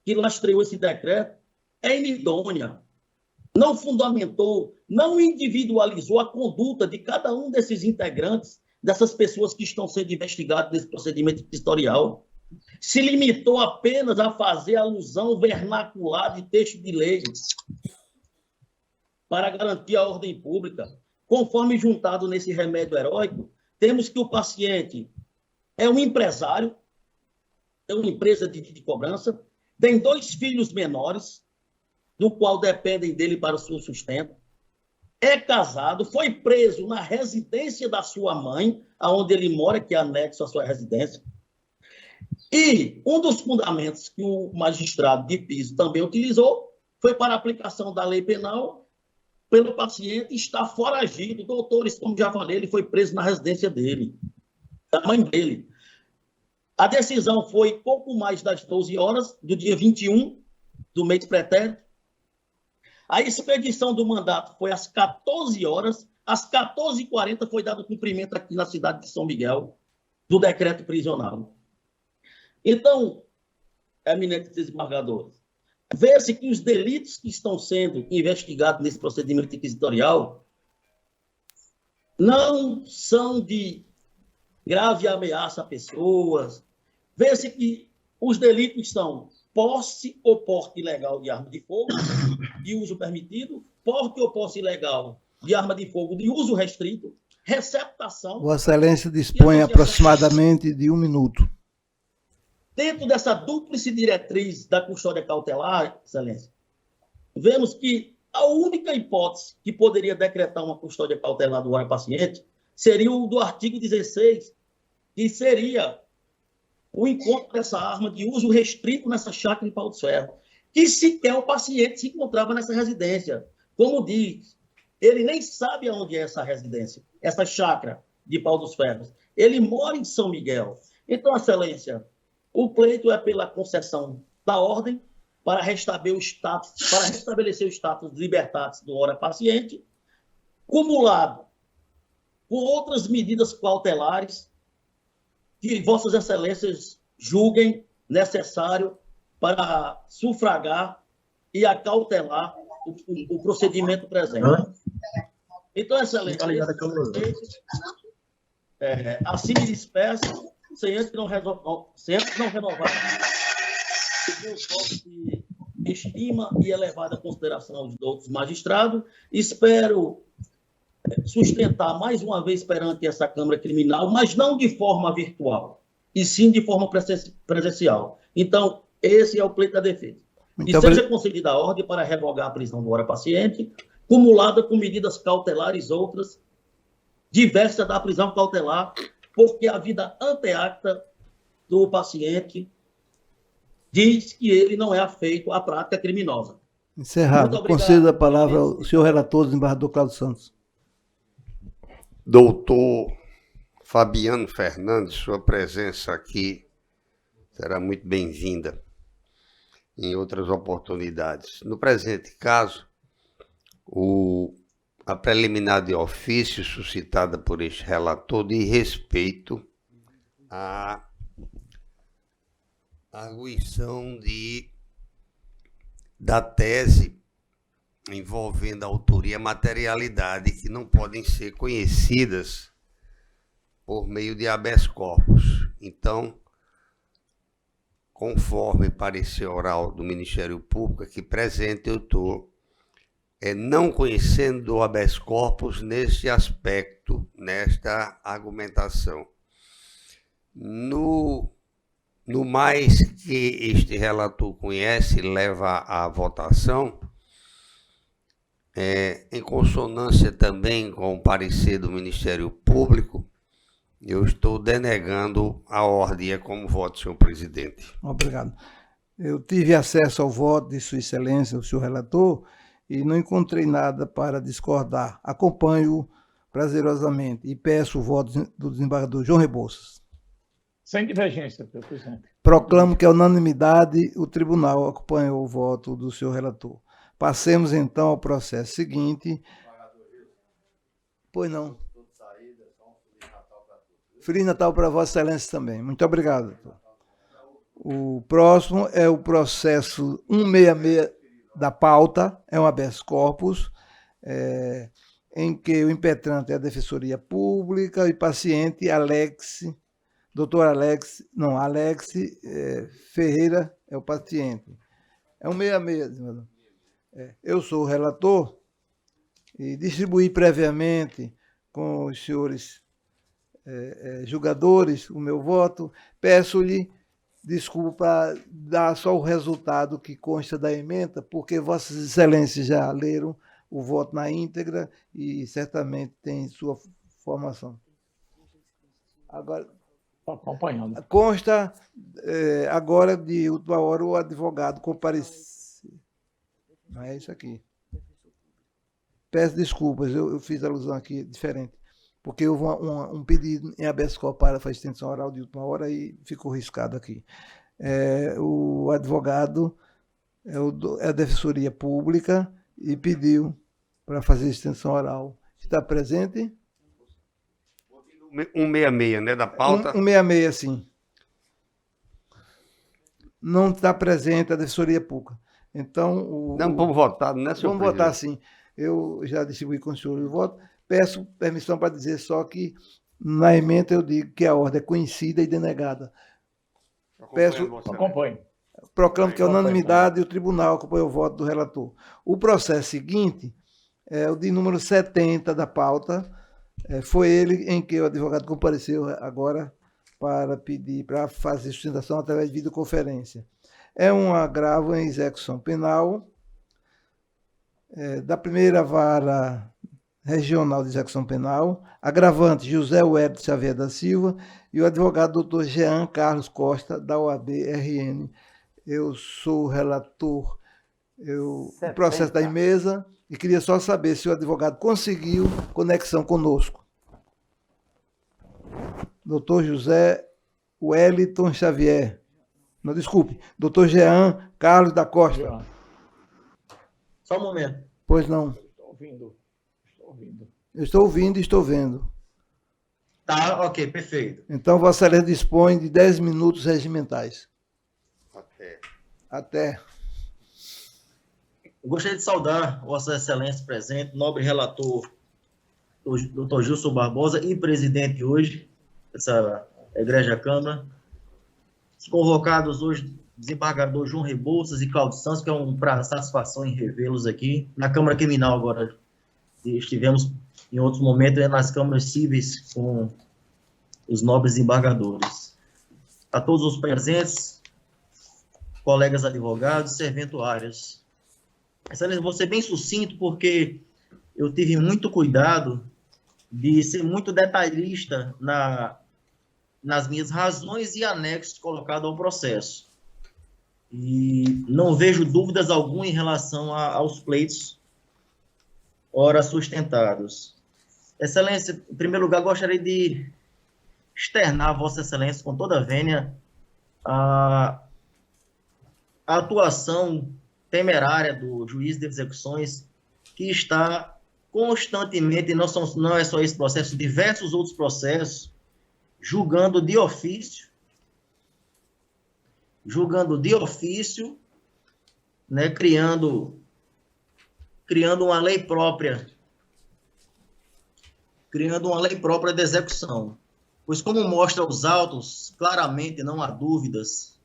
que lastreou esse decreto é inidônea, não fundamentou, não individualizou a conduta de cada um desses integrantes, dessas pessoas que estão sendo investigadas nesse procedimento inquisitorial. Se limitou apenas a fazer alusão vernacular de texto de lei para garantir a ordem pública. Conforme juntado nesse remédio heróico, temos que o paciente é um empresário, é uma empresa de cobrança, tem 2 filhos menores, do qual dependem dele para o seu sustento, é casado, foi preso na residência da sua mãe, aonde ele mora, que é anexo à sua residência. E um dos fundamentos que o magistrado de piso também utilizou foi para a aplicação da lei penal pelo paciente estar foragido. Doutores, como já falei, ele foi preso na residência dele, da mãe dele. A decisão foi pouco mais das 12 horas do dia 21 do mês pretérito. A expedição do mandato foi às 14 horas. Às 14h40 foi dado cumprimento aqui na cidade de São Miguel do decreto prisional. Então, eminentes desembargadores, vê-se que os delitos que estão sendo investigados nesse procedimento inquisitorial não são de grave ameaça a pessoas. Vê-se que os delitos são posse ou porte ilegal de arma de fogo de uso permitido, porte ou posse ilegal de arma de fogo de uso restrito, receptação... Vossa Excelência dispõe aproximadamente de 1 minuto. Dentro dessa dúplice diretriz da custódia cautelar, Excelência, vemos que a única hipótese que poderia decretar uma custódia cautelar do Hora Paciente seria o do artigo 16, que seria o encontro dessa arma de uso restrito nessa chácara de Pau dos Ferros, que sequer o paciente se encontrava nessa residência. Como diz, ele nem sabe onde é essa residência, essa chácara de Pau dos Ferros. Ele mora em São Miguel. Então, Excelência, o pleito é pela concessão da ordem para restabelecer o status de libertatis do Hora Paciente, cumulado com outras medidas cautelares que Vossas Excelências julguem necessário para sufragar e acautelar o procedimento presente. Então, Excelência, assim me despeço, sem antes não renovar o voto de estima e elevada consideração dos outros magistrados. Espero sustentar mais uma vez perante essa Câmara Criminal, mas não de forma virtual, e sim de forma presencial. Então, esse é o pleito da defesa. Seja concedida a ordem para revogar a prisão do Hora Paciente, cumulada com medidas cautelares outras, diversas da prisão cautelar, porque a vida anteacta do paciente diz que ele não é afeito à prática criminosa. Encerrado. Concedo a palavra ao senhor relator, desembargador Cláudio Santos. Doutor Fabiano Fernandes, sua presença aqui será muito bem-vinda em outras oportunidades. No presente caso, a preliminar de ofício suscitada por este relator diz respeito à arguição da tese envolvendo autoria e materialidade que não podem ser conhecidas por meio de habeas corpus. Então, conforme parecer oral do Ministério Público, aqui presente, eu estou não conhecendo o habeas corpus neste aspecto, nesta argumentação. No mais que este relator conhece, leva à votação, em consonância também com o parecer do Ministério Público, eu estou denegando a ordem. É como voto, senhor presidente. Obrigado. Eu tive acesso ao voto de Sua Excelência, o senhor relator, e não encontrei nada para discordar. Acompanho prazerosamente e peço o voto do desembargador João Rebouças. Sem divergência, senhor presidente. Proclamo que, à unanimidade, o tribunal acompanhou o voto do senhor relator. Passemos, então, ao processo seguinte. Pois não. Feliz Natal para Vossa Excelência também. Muito obrigado, doutor. O próximo é o processo 166 da pauta, é um habeas corpus, em que o impetrante é a Defensoria Pública e paciente Alex Ferreira é o paciente. É um 166. Eu sou o relator e distribuí previamente com os senhores julgadores o meu voto. Peço-lhe desculpa dar só o resultado que consta da ementa, porque Vossas Excelências já leram o voto na íntegra e certamente tem sua formação. Agora, acompanhando. Consta agora de última hora o advogado comparecer. Não é isso aqui. Peço desculpas, eu fiz alusão aqui diferente, porque houve um pedido em habeas corpus para a extensão oral de última hora e ficou riscado aqui. O advogado é a Defensoria Pública e pediu para fazer extensão oral. Está presente? 166, né, da pauta? 166, sim. Não está presente a Defensoria Pública. Então, não, vamos votar, né, senhor Vamos votar, sim. Eu já distribuí com o senhor o voto. Peço permissão para dizer só que na ementa eu digo que a ordem é conhecida e denegada. Acompanho. Proclamo que é unanimidade e o tribunal acompanha o voto do relator. O processo seguinte é o de número 70 da pauta. Foi ele em que o advogado compareceu agora para pedir, para fazer sustentação através de videoconferência. É um agravo em execução penal da primeira vara regional de execução penal, agravante José Wellington Xavier da Silva e o advogado Dr. Jean Carlos Costa, da OAB-RN. Eu sou o relator, o processo da emesa, e queria só saber se o advogado conseguiu conexão conosco. Dr. José Wellington Xavier. Não, desculpe, Dr. Jean Carlos da Costa. Jean. Só um momento. Pois não. Estou ouvindo. Eu estou ouvindo e estou vendo. Tá, ok, perfeito. Então, Vossa Excelência dispõe de 10 minutos regimentais. Até. Eu gostaria de saudar Vossa Excelência presente, nobre relator, o Dr. Gilson Barbosa, e presidente hoje dessa egrégia Câmara. Os convocados hoje, desembargador João Rebouças e Cláudio Santos, que é uma satisfação em revê-los aqui. Na Câmara Criminal agora, estivemos em outros momentos nas câmaras cíveis com os nobres desembargadores. A todos os presentes, colegas advogados, serventuários. Excelência, vou ser bem sucinto porque eu tive muito cuidado de ser muito detalhista nas minhas razões e anexos colocados ao processo. E não vejo dúvidas alguma em relação aos pleitos ora sustentados. Excelência, em primeiro lugar, gostaria de externar a Vossa Excelência com toda a vênia a atuação temerária do juiz de execuções, que está constantemente, não é só esse processo, diversos outros processos, julgando de ofício, né, criando criando uma lei própria de execução. Pois, como mostra os autos, claramente, não há dúvidas,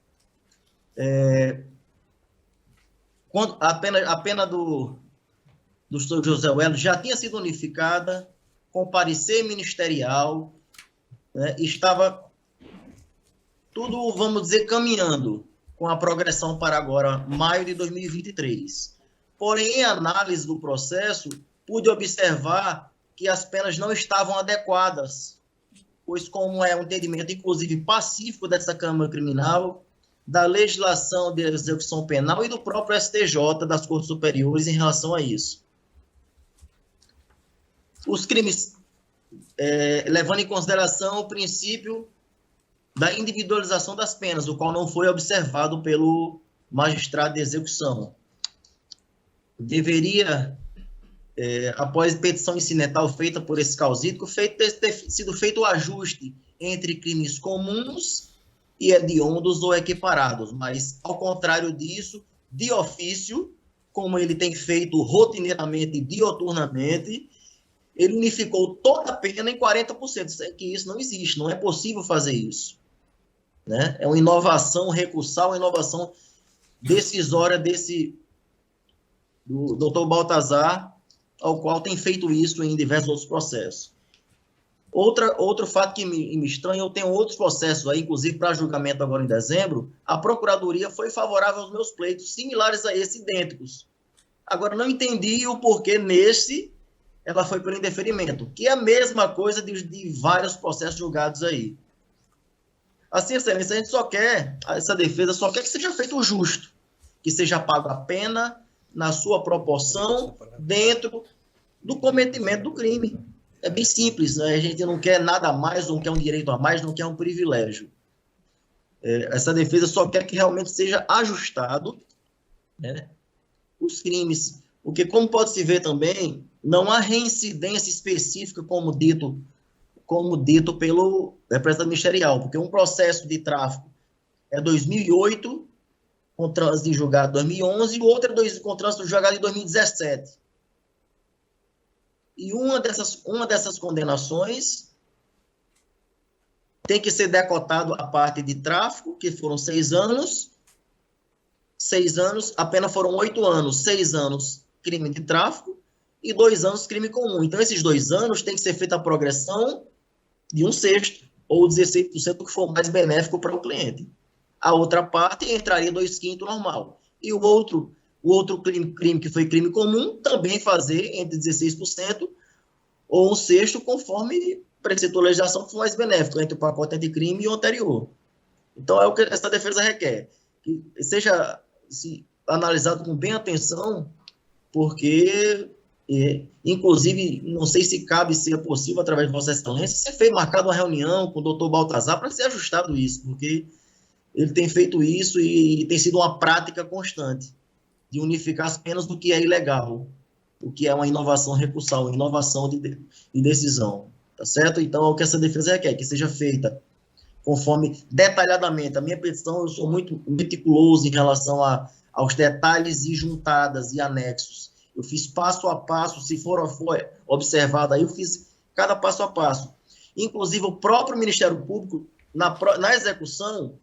a pena do Sr. José Wellington já tinha sido unificada, com parecer ministerial, né, estava tudo, vamos dizer, caminhando com a progressão para agora, maio de 2023. Porém, em análise do processo, pude observar que as penas não estavam adequadas, pois, como é um entendimento, inclusive, pacífico dessa Câmara Criminal, da legislação de execução penal e do próprio STJ, das Cortes Superiores, em relação a isso. Os crimes, levando em consideração o princípio da individualização das penas, o qual não foi observado pelo magistrado de execução. Deveria, após petição incidental feita por esse causídico, ter sido feito o ajuste entre crimes comuns e hediondos ou equiparados, mas, ao contrário disso, de ofício, como ele tem feito rotineiramente e dioturnamente, ele unificou toda a pena em 40%. Sei que isso não existe, não é possível fazer isso. Né? É uma inovação recursal, uma inovação decisória do Dr. Baltazar, ao qual tem feito isso em diversos outros processos. Outro fato que me estranha, eu tenho outros processos aí, inclusive para julgamento agora em dezembro, a Procuradoria foi favorável aos meus pleitos, similares a esse, idênticos. Agora, não entendi o porquê nesse ela foi pelo indeferimento, que é a mesma coisa de vários processos julgados aí. Assim, excelência, a gente só quer, essa defesa só quer que seja feito o justo, que seja pago a pena na sua proporção dentro do cometimento do crime. É bem simples, né? A gente não quer nada mais, não quer um direito a mais, não quer um privilégio. Essa defesa só quer que realmente seja ajustado, né, os crimes, porque, como pode se ver também, não há reincidência específica, como dito pelo representante ministerial, porque um processo de tráfico é 2008, com trânsito de julgado 2011, e o outro é com trânsito de julgado em 2017. E uma dessas condenações tem que ser decotado a parte de tráfico, que foram 6 anos. 6 anos, a pena foram 8 anos. 6 anos, crime de tráfico, e 2 anos, crime comum. Então, esses 2 anos tem que ser feita a progressão de 1/6, ou 16%, o que for mais benéfico para o cliente. A outra parte entraria 2/5 normal. E o outro crime que foi crime comum, também fazer entre 16% ou 1/6, conforme preceitou a legislação, que for mais benéfico entre o pacote anticrime e o anterior. Então, é o que essa defesa requer. Que seja analisado com bem atenção, porque, inclusive, não sei se cabe, se é possível, através de Vossa Excelência, ser feito, marcado uma reunião com o doutor Baltazar para ser ajustado isso, porque ele tem feito isso e tem sido uma prática constante de unificar as penas do que é ilegal, o que é uma inovação recursal, uma inovação de decisão, tá certo? Então, é o que essa defesa requer, que seja feita conforme, detalhadamente. A minha petição, eu sou muito meticuloso em relação aos detalhes e juntadas e anexos. Eu fiz passo a passo, se for observado aí, eu fiz cada passo a passo. Inclusive, o próprio Ministério Público, na execução,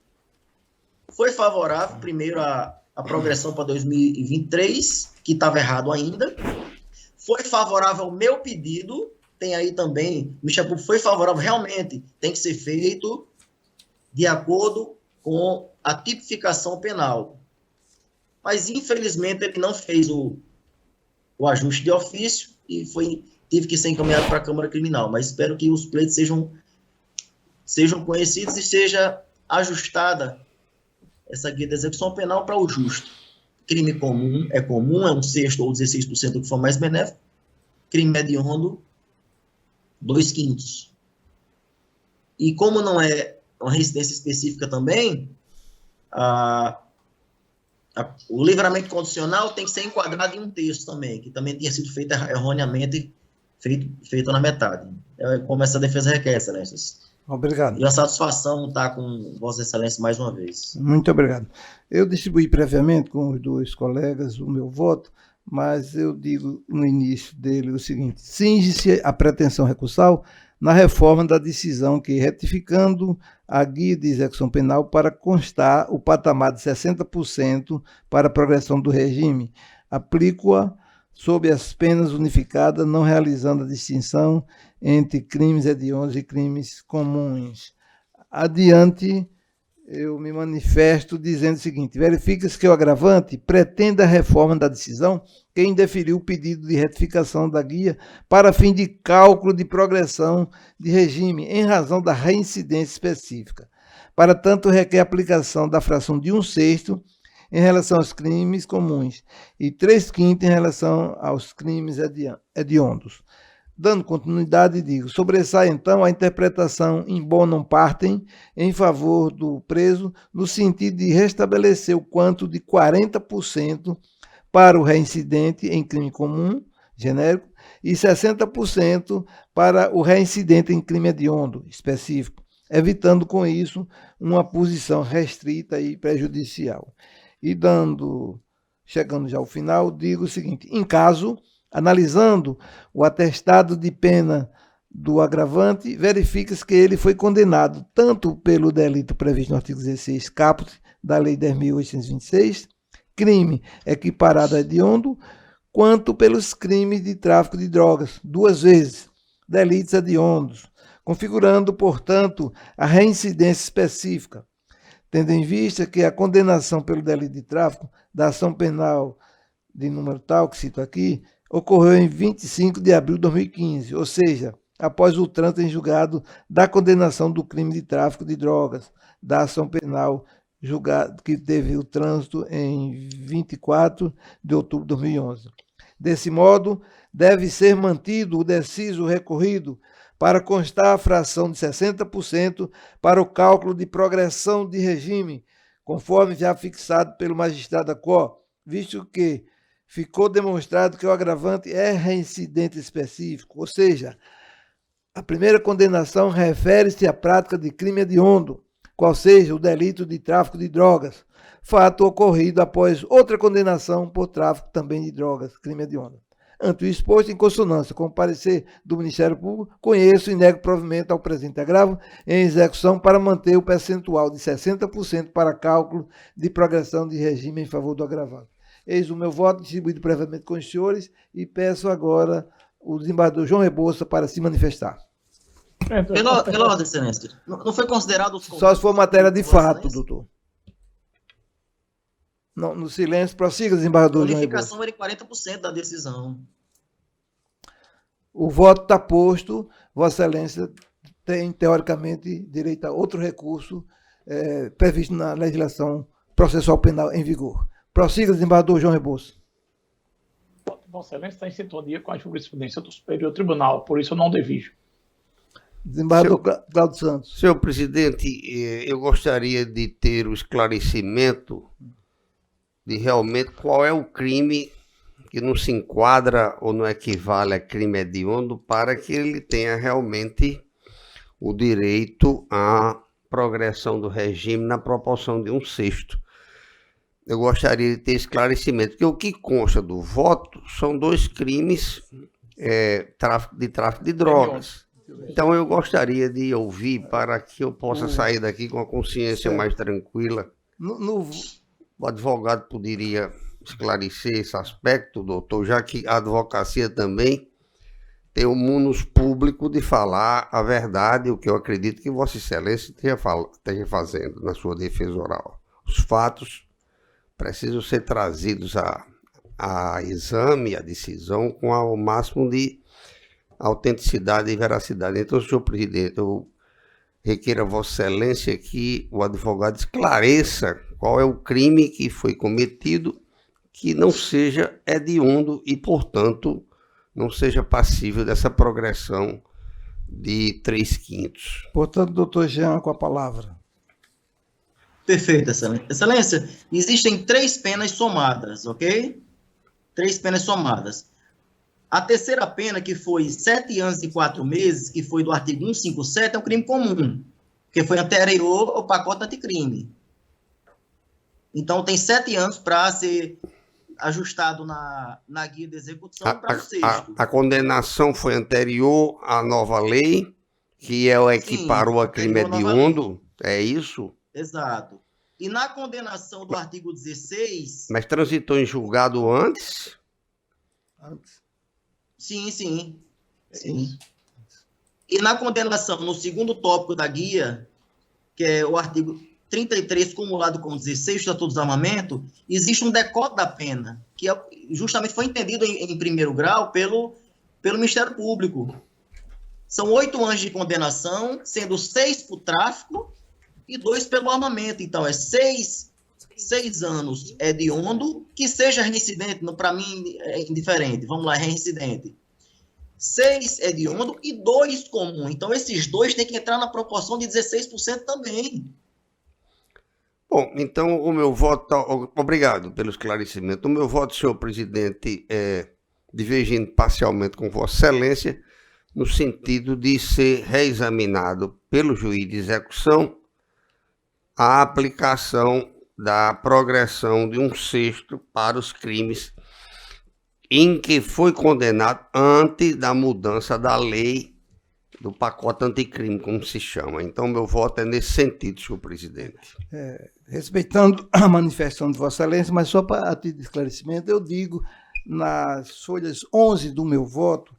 foi favorável, primeiro, a progressão para 2023, que estava errado ainda. Foi favorável ao meu pedido, tem aí também, o Ministério Público foi favorável, realmente, tem que ser feito de acordo com a tipificação penal. Mas, infelizmente, ele não fez o ajuste de ofício e teve que ser encaminhado para a Câmara Criminal. Mas espero que os pleitos sejam conhecidos e seja ajustada essa guia de execução penal para o justo. Crime comum é 1/6 ou 16% do que for mais benéfico. Crime hediondo, 2/5. E como não é uma residência específica também, o livramento condicional tem que ser enquadrado em 1/3 também, que também tinha sido feito erroneamente, feito na metade. Como essa defesa requer, excelências. Obrigado. E a satisfação estar com Vossa Excelência mais uma vez. Muito obrigado. Eu distribuí previamente com os 2 colegas o meu voto, mas eu digo no início dele o seguinte: cinge-se a pretensão recursal na reforma da decisão que, retificando a guia de execução penal para constar o patamar de 60% para a progressão do regime, aplico-a sob as penas unificadas, não realizando a distinção entre crimes hediondos e crimes comuns. Adiante, eu me manifesto dizendo o seguinte: verifica-se que o agravante pretende a reforma da decisão que indeferiu o pedido de retificação da guia para fim de cálculo de progressão de regime em razão da reincidência específica. Para tanto, requer a aplicação da fração de 1/6 em relação aos crimes comuns e 3/5 em relação aos crimes hediondos. Dando continuidade, digo: sobressai então a interpretação in bonum partem em favor do preso, no sentido de restabelecer o quanto de 40% para o reincidente em crime comum, genérico, e 60% para o reincidente em crime hediondo, específico, evitando com isso uma posição restrita e prejudicial. E chegando já ao final, digo o seguinte: em caso, analisando o atestado de pena do agravante, verifica-se que ele foi condenado tanto pelo delito previsto no artigo 16, caput da Lei 10.826, crime equiparado a hediondo, quanto pelos crimes de tráfico de drogas, 2 vezes, delitos hediondos, configurando, portanto, a reincidência específica, tendo em vista que a condenação pelo delito de tráfico da ação penal de número tal, que cito aqui, ocorreu em 25 de abril de 2015, ou seja, após o trânsito em julgado da condenação do crime de tráfico de drogas, da ação penal julgado, que teve o trânsito em 24 de outubro de 2011. Desse modo, deve ser mantido o deciso recorrido para constar a fração de 60% para o cálculo de progressão de regime, conforme já fixado pelo magistrado da COR, visto que ficou demonstrado que o agravante é reincidente específico, ou seja, a primeira condenação refere-se à prática de crime hediondo, qual seja o delito de tráfico de drogas, fato ocorrido após outra condenação por tráfico também de drogas, crime hediondo. Ante o exposto, em consonância com o parecer do Ministério Público, conheço e nego provimento ao presente agravo em execução para manter o percentual de 60% para cálculo de progressão de regime em favor do agravante. Eis o meu voto, distribuído previamente com os senhores, e peço agora o desembargador João Rebouça para se manifestar. Pela ordem, excelência. Não foi considerado os... Só se for matéria de fato, doutor. Não, no silêncio, prossiga, desembargador João Rebouça. A unificação era 40% da decisão. O voto está posto. Vossa Excelência tem, teoricamente, direito a outro recurso previsto na legislação processual penal em vigor. Prossiga, desembargador João Rebouça. Vossa Excelência está em sintonia com a jurisprudência do Superior Tribunal, por isso eu não devijo. Desembargador Cláudio Santos. Senhor presidente, eu gostaria de ter o esclarecimento de realmente qual é o crime que não se enquadra ou não equivale a crime hediondo para que ele tenha realmente o direito à progressão do regime na proporção de 1/6. Eu gostaria de ter esclarecimento, porque o que consta do voto são 2 crimes de tráfico de drogas. Então eu gostaria de ouvir para que eu possa sair daqui com a consciência mais tranquila. O advogado poderia esclarecer esse aspecto, doutor, já que a advocacia também tem o munus público de falar a verdade, o que eu acredito que Vossa Excelência esteja fazendo na sua defesa oral. Os fatos precisam ser trazidos a exame, a decisão, com o máximo de autenticidade e veracidade. Então, senhor presidente, eu requeiro a Vossa Excelência que o advogado esclareça qual é o crime que foi cometido, que não seja hediondo e, portanto, não seja passível dessa progressão de 3/5. Portanto, doutor Jean, com a palavra. Perfeito, excelência. Excelência, existem 3 penas somadas, ok? 3 penas somadas. A terceira pena, que foi 7 anos e 4 meses, que foi do artigo 157, é um crime comum, que foi anterior ao pacote anticrime. Então, tem 7 anos para ser ajustado na guia de execução para o sexto. A condenação foi anterior à nova lei, que é o equiparou a crime hediondo, é isso? Exato. E na condenação do artigo 16... Mas transitou em julgado antes? Sim, sim. Sim. E na condenação, no segundo tópico da guia, que é o artigo 33, cumulado com 16 do Estatuto do Desarmamento, existe um decote da pena, que justamente foi entendido em primeiro grau pelo Ministério Público. São 8 anos de condenação, sendo 6 por tráfico e 2 pelo armamento. Então, é 6 anos hediondo, que seja reincidente, para mim é indiferente. Vamos lá, reincidente. 6 hediondo e 2 comum. Então, esses 2 têm que entrar na proporção de 16% também. Bom, então o meu voto... Obrigado pelo esclarecimento. O meu voto, senhor presidente, é divergindo parcialmente com Vossa Excelência, no sentido de ser reexaminado pelo juiz de execução a aplicação da progressão de 1/6 para os crimes em que foi condenado antes da mudança da lei do pacote anticrime, como se chama. Então, meu voto é nesse sentido, senhor presidente. Respeitando a manifestação de Vossa Excelência, mas só para título de esclarecimento, eu digo, nas folhas 11 do meu voto,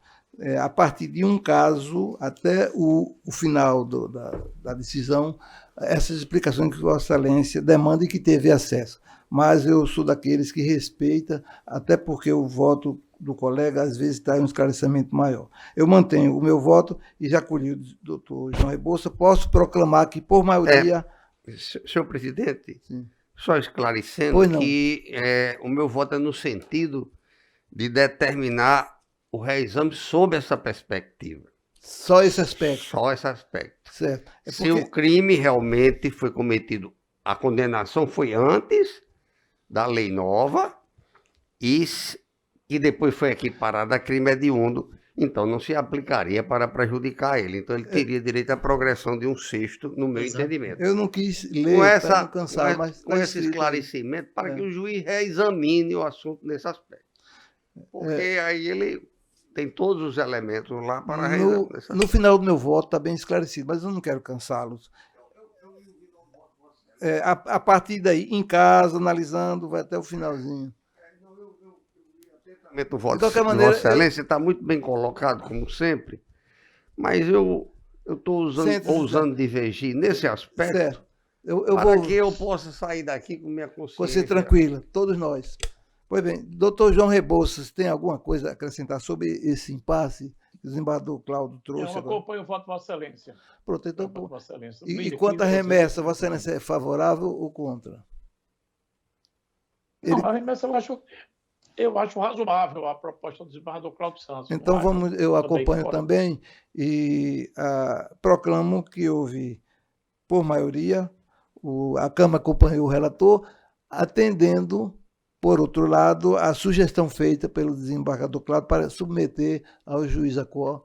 a partir de um caso até o final da decisão, essas explicações que Vossa Excelência demanda e que teve acesso. Mas eu sou daqueles que respeita, até porque o voto do colega às vezes traz um esclarecimento maior. Eu mantenho o meu voto e já colhi o doutor João Rebouças, posso proclamar que, por maioria... Senhor presidente, Sim. Só esclarecendo que o meu voto é no sentido de determinar o reexame sob essa perspectiva. Só esse aspecto? Só esse aspecto. Certo. Se o crime realmente foi cometido, a condenação foi antes da lei nova e depois foi equiparada a crime hediondo, então não se aplicaria para prejudicar ele. Então ele teria direito à progressão de 1/6, no meu entendimento. Eu não quis ler para não cansar, mas... Com esse esclarecimento, para que o juiz reexamine o assunto nesse aspecto. Porque aí ele tem todos os elementos lá para reexaminar. No final do meu voto está bem esclarecido, mas eu não quero cansá-los. A partir daí, em casa, analisando, vai até o finalzinho. O voto de Vossa Excelência está muito bem colocado, como sempre, mas eu estou ousando divergir nesse aspecto, certo. Que eu possa sair daqui com minha consciência. Você tranquila, todos nós. Pois bem, doutor João Rebouças, tem alguma coisa a acrescentar sobre esse impasse que o desembargador Cláudio trouxe? Eu acompanho o voto de Vossa Excelência. Pronto, então... E quanto à remessa, Vossa Excelência é favorável ou contra? Não, a remessa eu acho razoável a proposta do desembargador Cláudio Santos. Então eu acompanho também e proclamo que houve, por maioria, a Câmara acompanhou o relator, atendendo, por outro lado, a sugestão feita pelo desembargador Cláudio para submeter ao juiz Acor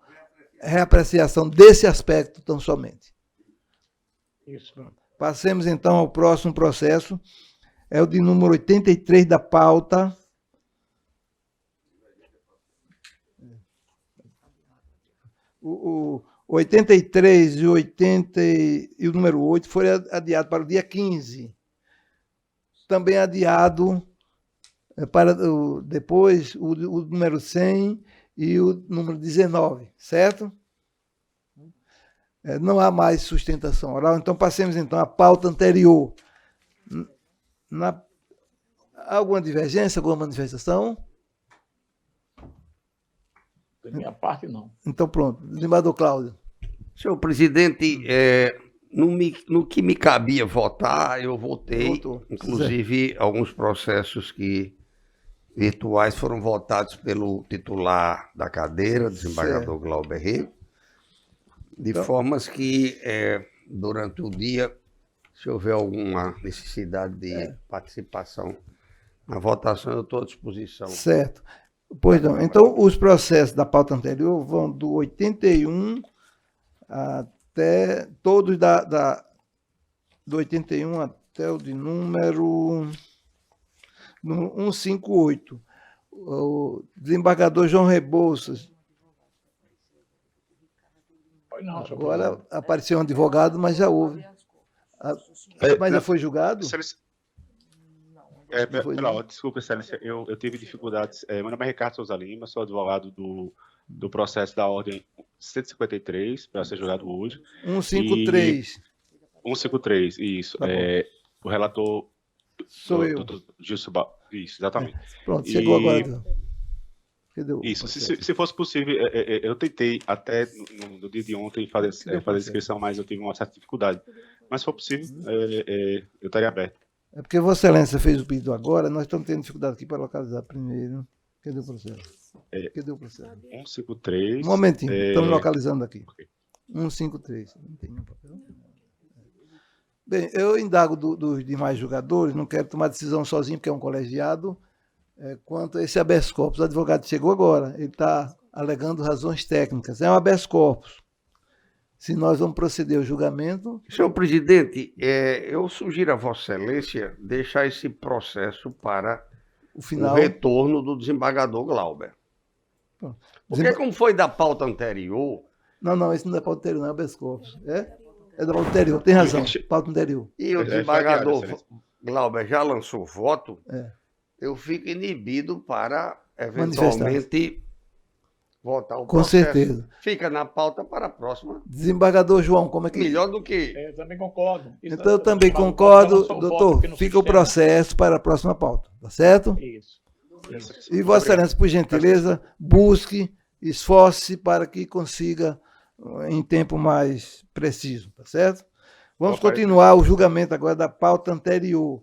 reapreciação desse aspecto tão somente. Isso. Passemos então ao próximo processo, é o de número 83 da pauta. O 83 e o número 8 foram adiados para o dia 15. Também adiado para depois o número 100 e o número 19, certo? Não há mais sustentação oral, então passemos então à pauta anterior. Alguma divergência, alguma manifestação? Da minha parte, não. Então, pronto. Desembargador Cláudio. Senhor presidente, no que me cabia votar, eu votei. Inclusive, alguns processos virtuais foram votados pelo titular da cadeira, desembargador Glauber Rego, de formas que, durante o dia, se houver alguma necessidade de participação na votação, eu estou à disposição. Certo. Pois não. Então, os processos da pauta anterior vão do 81 até todos do 81 até o de número no 158. O desembargador João Rebouças. Não, senhor Agora presidente. apareceu um advogado, mas já houve. Mas já foi julgado? Excelência, Foi, pela né? ordem, desculpa, Excelência, eu tive dificuldades. Meu nome é Ricardo Souza Lima, sou advogado do processo da ordem 153, para ser julgado hoje. 153. 153, isso. Tá bom. O relator. Sou eu. Dr. Gilson Isso, exatamente. Pronto, chegou E- agora. Cadê o Isso, processo? se fosse possível, eu tentei até no dia de ontem fazer Cadê o a processo? inscrição, mas eu tive uma certa dificuldade. Mas se for possível, eu estaria aberto. É porque Vossa Excelência fez o pedido agora, nós estamos tendo dificuldade aqui para localizar primeiro. Cadê o processo? Cadê o processo? 153. Um momentinho, estamos localizando aqui. Ok. 153. Não tem nenhum papel? Bem, eu indago dos demais jogadores, não quero tomar decisão sozinho, porque é um colegiado, quanto a esse habeas corpus. O advogado chegou agora, ele está alegando razões técnicas. É um habeas corpus. Se nós vamos proceder ao julgamento... Senhor presidente, eu sugiro a Vossa Excelência deixar esse processo para O o final... retorno do desembargador Glauber. Pronto. Porque como foi da pauta anterior, Não, esse não é pauta anterior, não é habeas corpus. É da pauta anterior, tem razão, pauta anterior. e o Foi desembargador adiado, Glauber já lançou voto, É. eu fico inibido para, Manifestar. eventualmente, votar o Com processo. certeza. Fica na pauta para a próxima. Desembargador João, como é que... Melhor do que... Eu também concordo. Então, eu também concordo, doutor. Fica o processo para a próxima pauta, tá certo? Isso. E Vossa Excelência, por gentileza, busque, esforce-se para que consiga em tempo mais preciso, tá certo? Vamos continuar o julgamento agora da pauta anterior.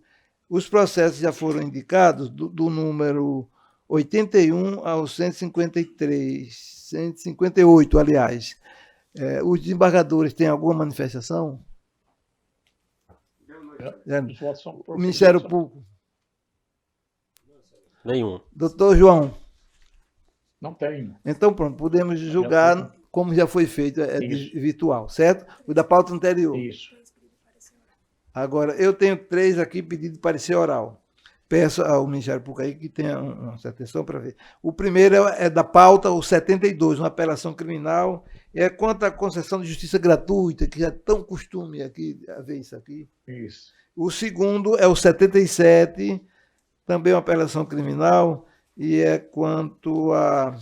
Os processos já foram indicados do número 81 ao 153, 158, aliás. Os desembargadores têm alguma manifestação? Os votos são por O Ministério presidente, Público. Nenhum. Doutor João. Não tem. Então, pronto, podemos julgar como já foi feito, Isso. virtual, certo? O da pauta anterior. Isso. Agora, eu tenho 3 aqui pedindo de parecer oral. Peço ao Ministério Público aí que tenha uma certa atenção para ver. O primeiro é da pauta, o 72, uma apelação criminal, é quanto à concessão de justiça gratuita, que já é tão costume aqui haver isso aqui. Isso. O segundo é o 77, também uma apelação criminal, e é quanto a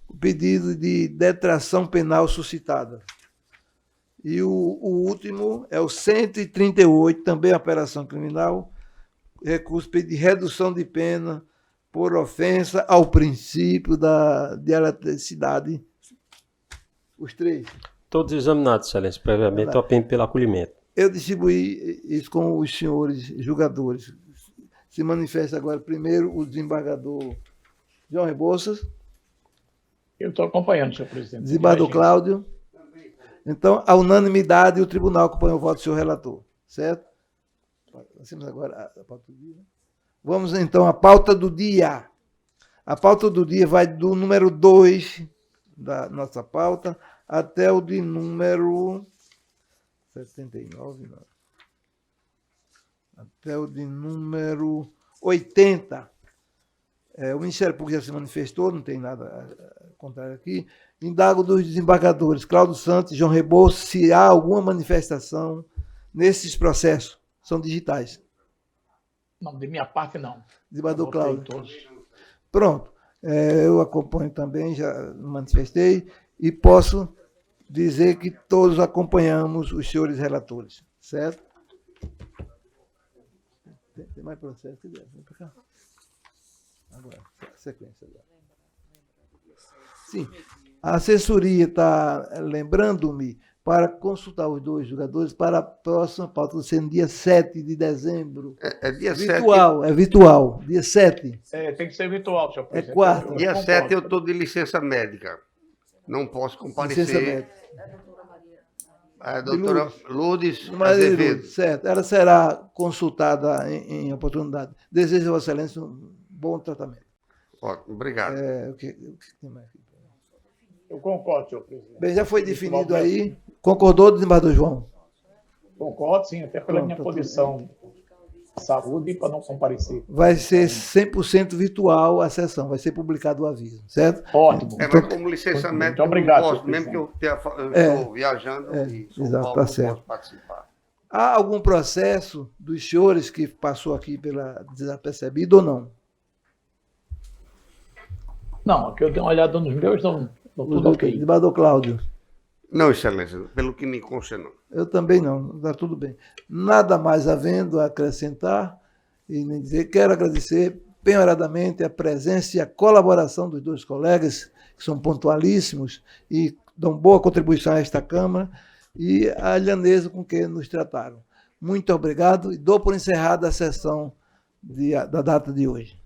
o pedido de detração penal suscitada. E o último é o 138, também apelação criminal, recurso de redução de pena por ofensa ao princípio da dialeticidade. Os 3. Todos examinados, Excelência, previamente eu apendo pelo acolhimento. Eu distribuí isso com os senhores julgadores. Se manifesta agora primeiro o desembargador João Rebouças, Eu estou acompanhando, senhor presidente. desembargador Cláudio. Então, a unanimidade, o tribunal acompanha o voto do senhor relator, certo? Passemos agora a pauta do dia. Vamos então à pauta do dia. A pauta do dia vai do número 2 da nossa pauta até o de número 79, não. Até o de número 80. O Ministério Público já se manifestou, não tem nada contrário aqui. Indago dos desembargadores Cláudio Santos e João Rebouças se há alguma manifestação nesses processos. São digitais. Não, de minha parte, não. Desembargador Votei Cláudio. todos. Pronto. Eu acompanho também, já manifestei, e posso dizer que todos acompanhamos os senhores relatores, certo? Tem mais processo? Vem para cá. Agora, sequência. Agora. Sim. A assessoria está lembrando-me para consultar os 2 jogadores para a próxima pauta, sendo dia 7 de dezembro. É dia 7. Virtual, é virtual, dia 7. Tem que ser virtual, senhor presidente. quarta. Dia concordo. 7 eu estou de licença médica. Não posso Licença comparecer. médica. A doutora Lourdes Maria Azevedo. Lourdes, certo. Ela será consultada em oportunidade. Desejo a Vossa Excelência um bom tratamento. Ótimo, obrigado. O que tem mais aqui? Eu concordo, senhor presidente. Bem, já foi definido aí. Concordou, desembargador João? Concordo, sim, até pela Pronto, minha tá tudo posição saúde para não comparecer. Vai ser 100% virtual a sessão, vai ser publicado o aviso, certo? Ótimo. Mas como licença médica, obrigado, eu não posso, mesmo que eu estou viajando e São exato, Paulo, tá não certo. posso participar. Há algum processo dos senhores que passou aqui pela desapercebido ou não? Não, aqui eu tenho uma olhada nos meus, estão tudo ok. Desembargador Cláudio. Não, Excelência, pelo que me consta, não. Eu também não, está tudo bem. Nada mais havendo a acrescentar e nem dizer, quero agradecer penhoradamente a presença e a colaboração dos dois colegas, que são pontualíssimos e dão boa contribuição a esta Câmara, e a lhaneza com que nos trataram. Muito obrigado e dou por encerrada a sessão da data de hoje.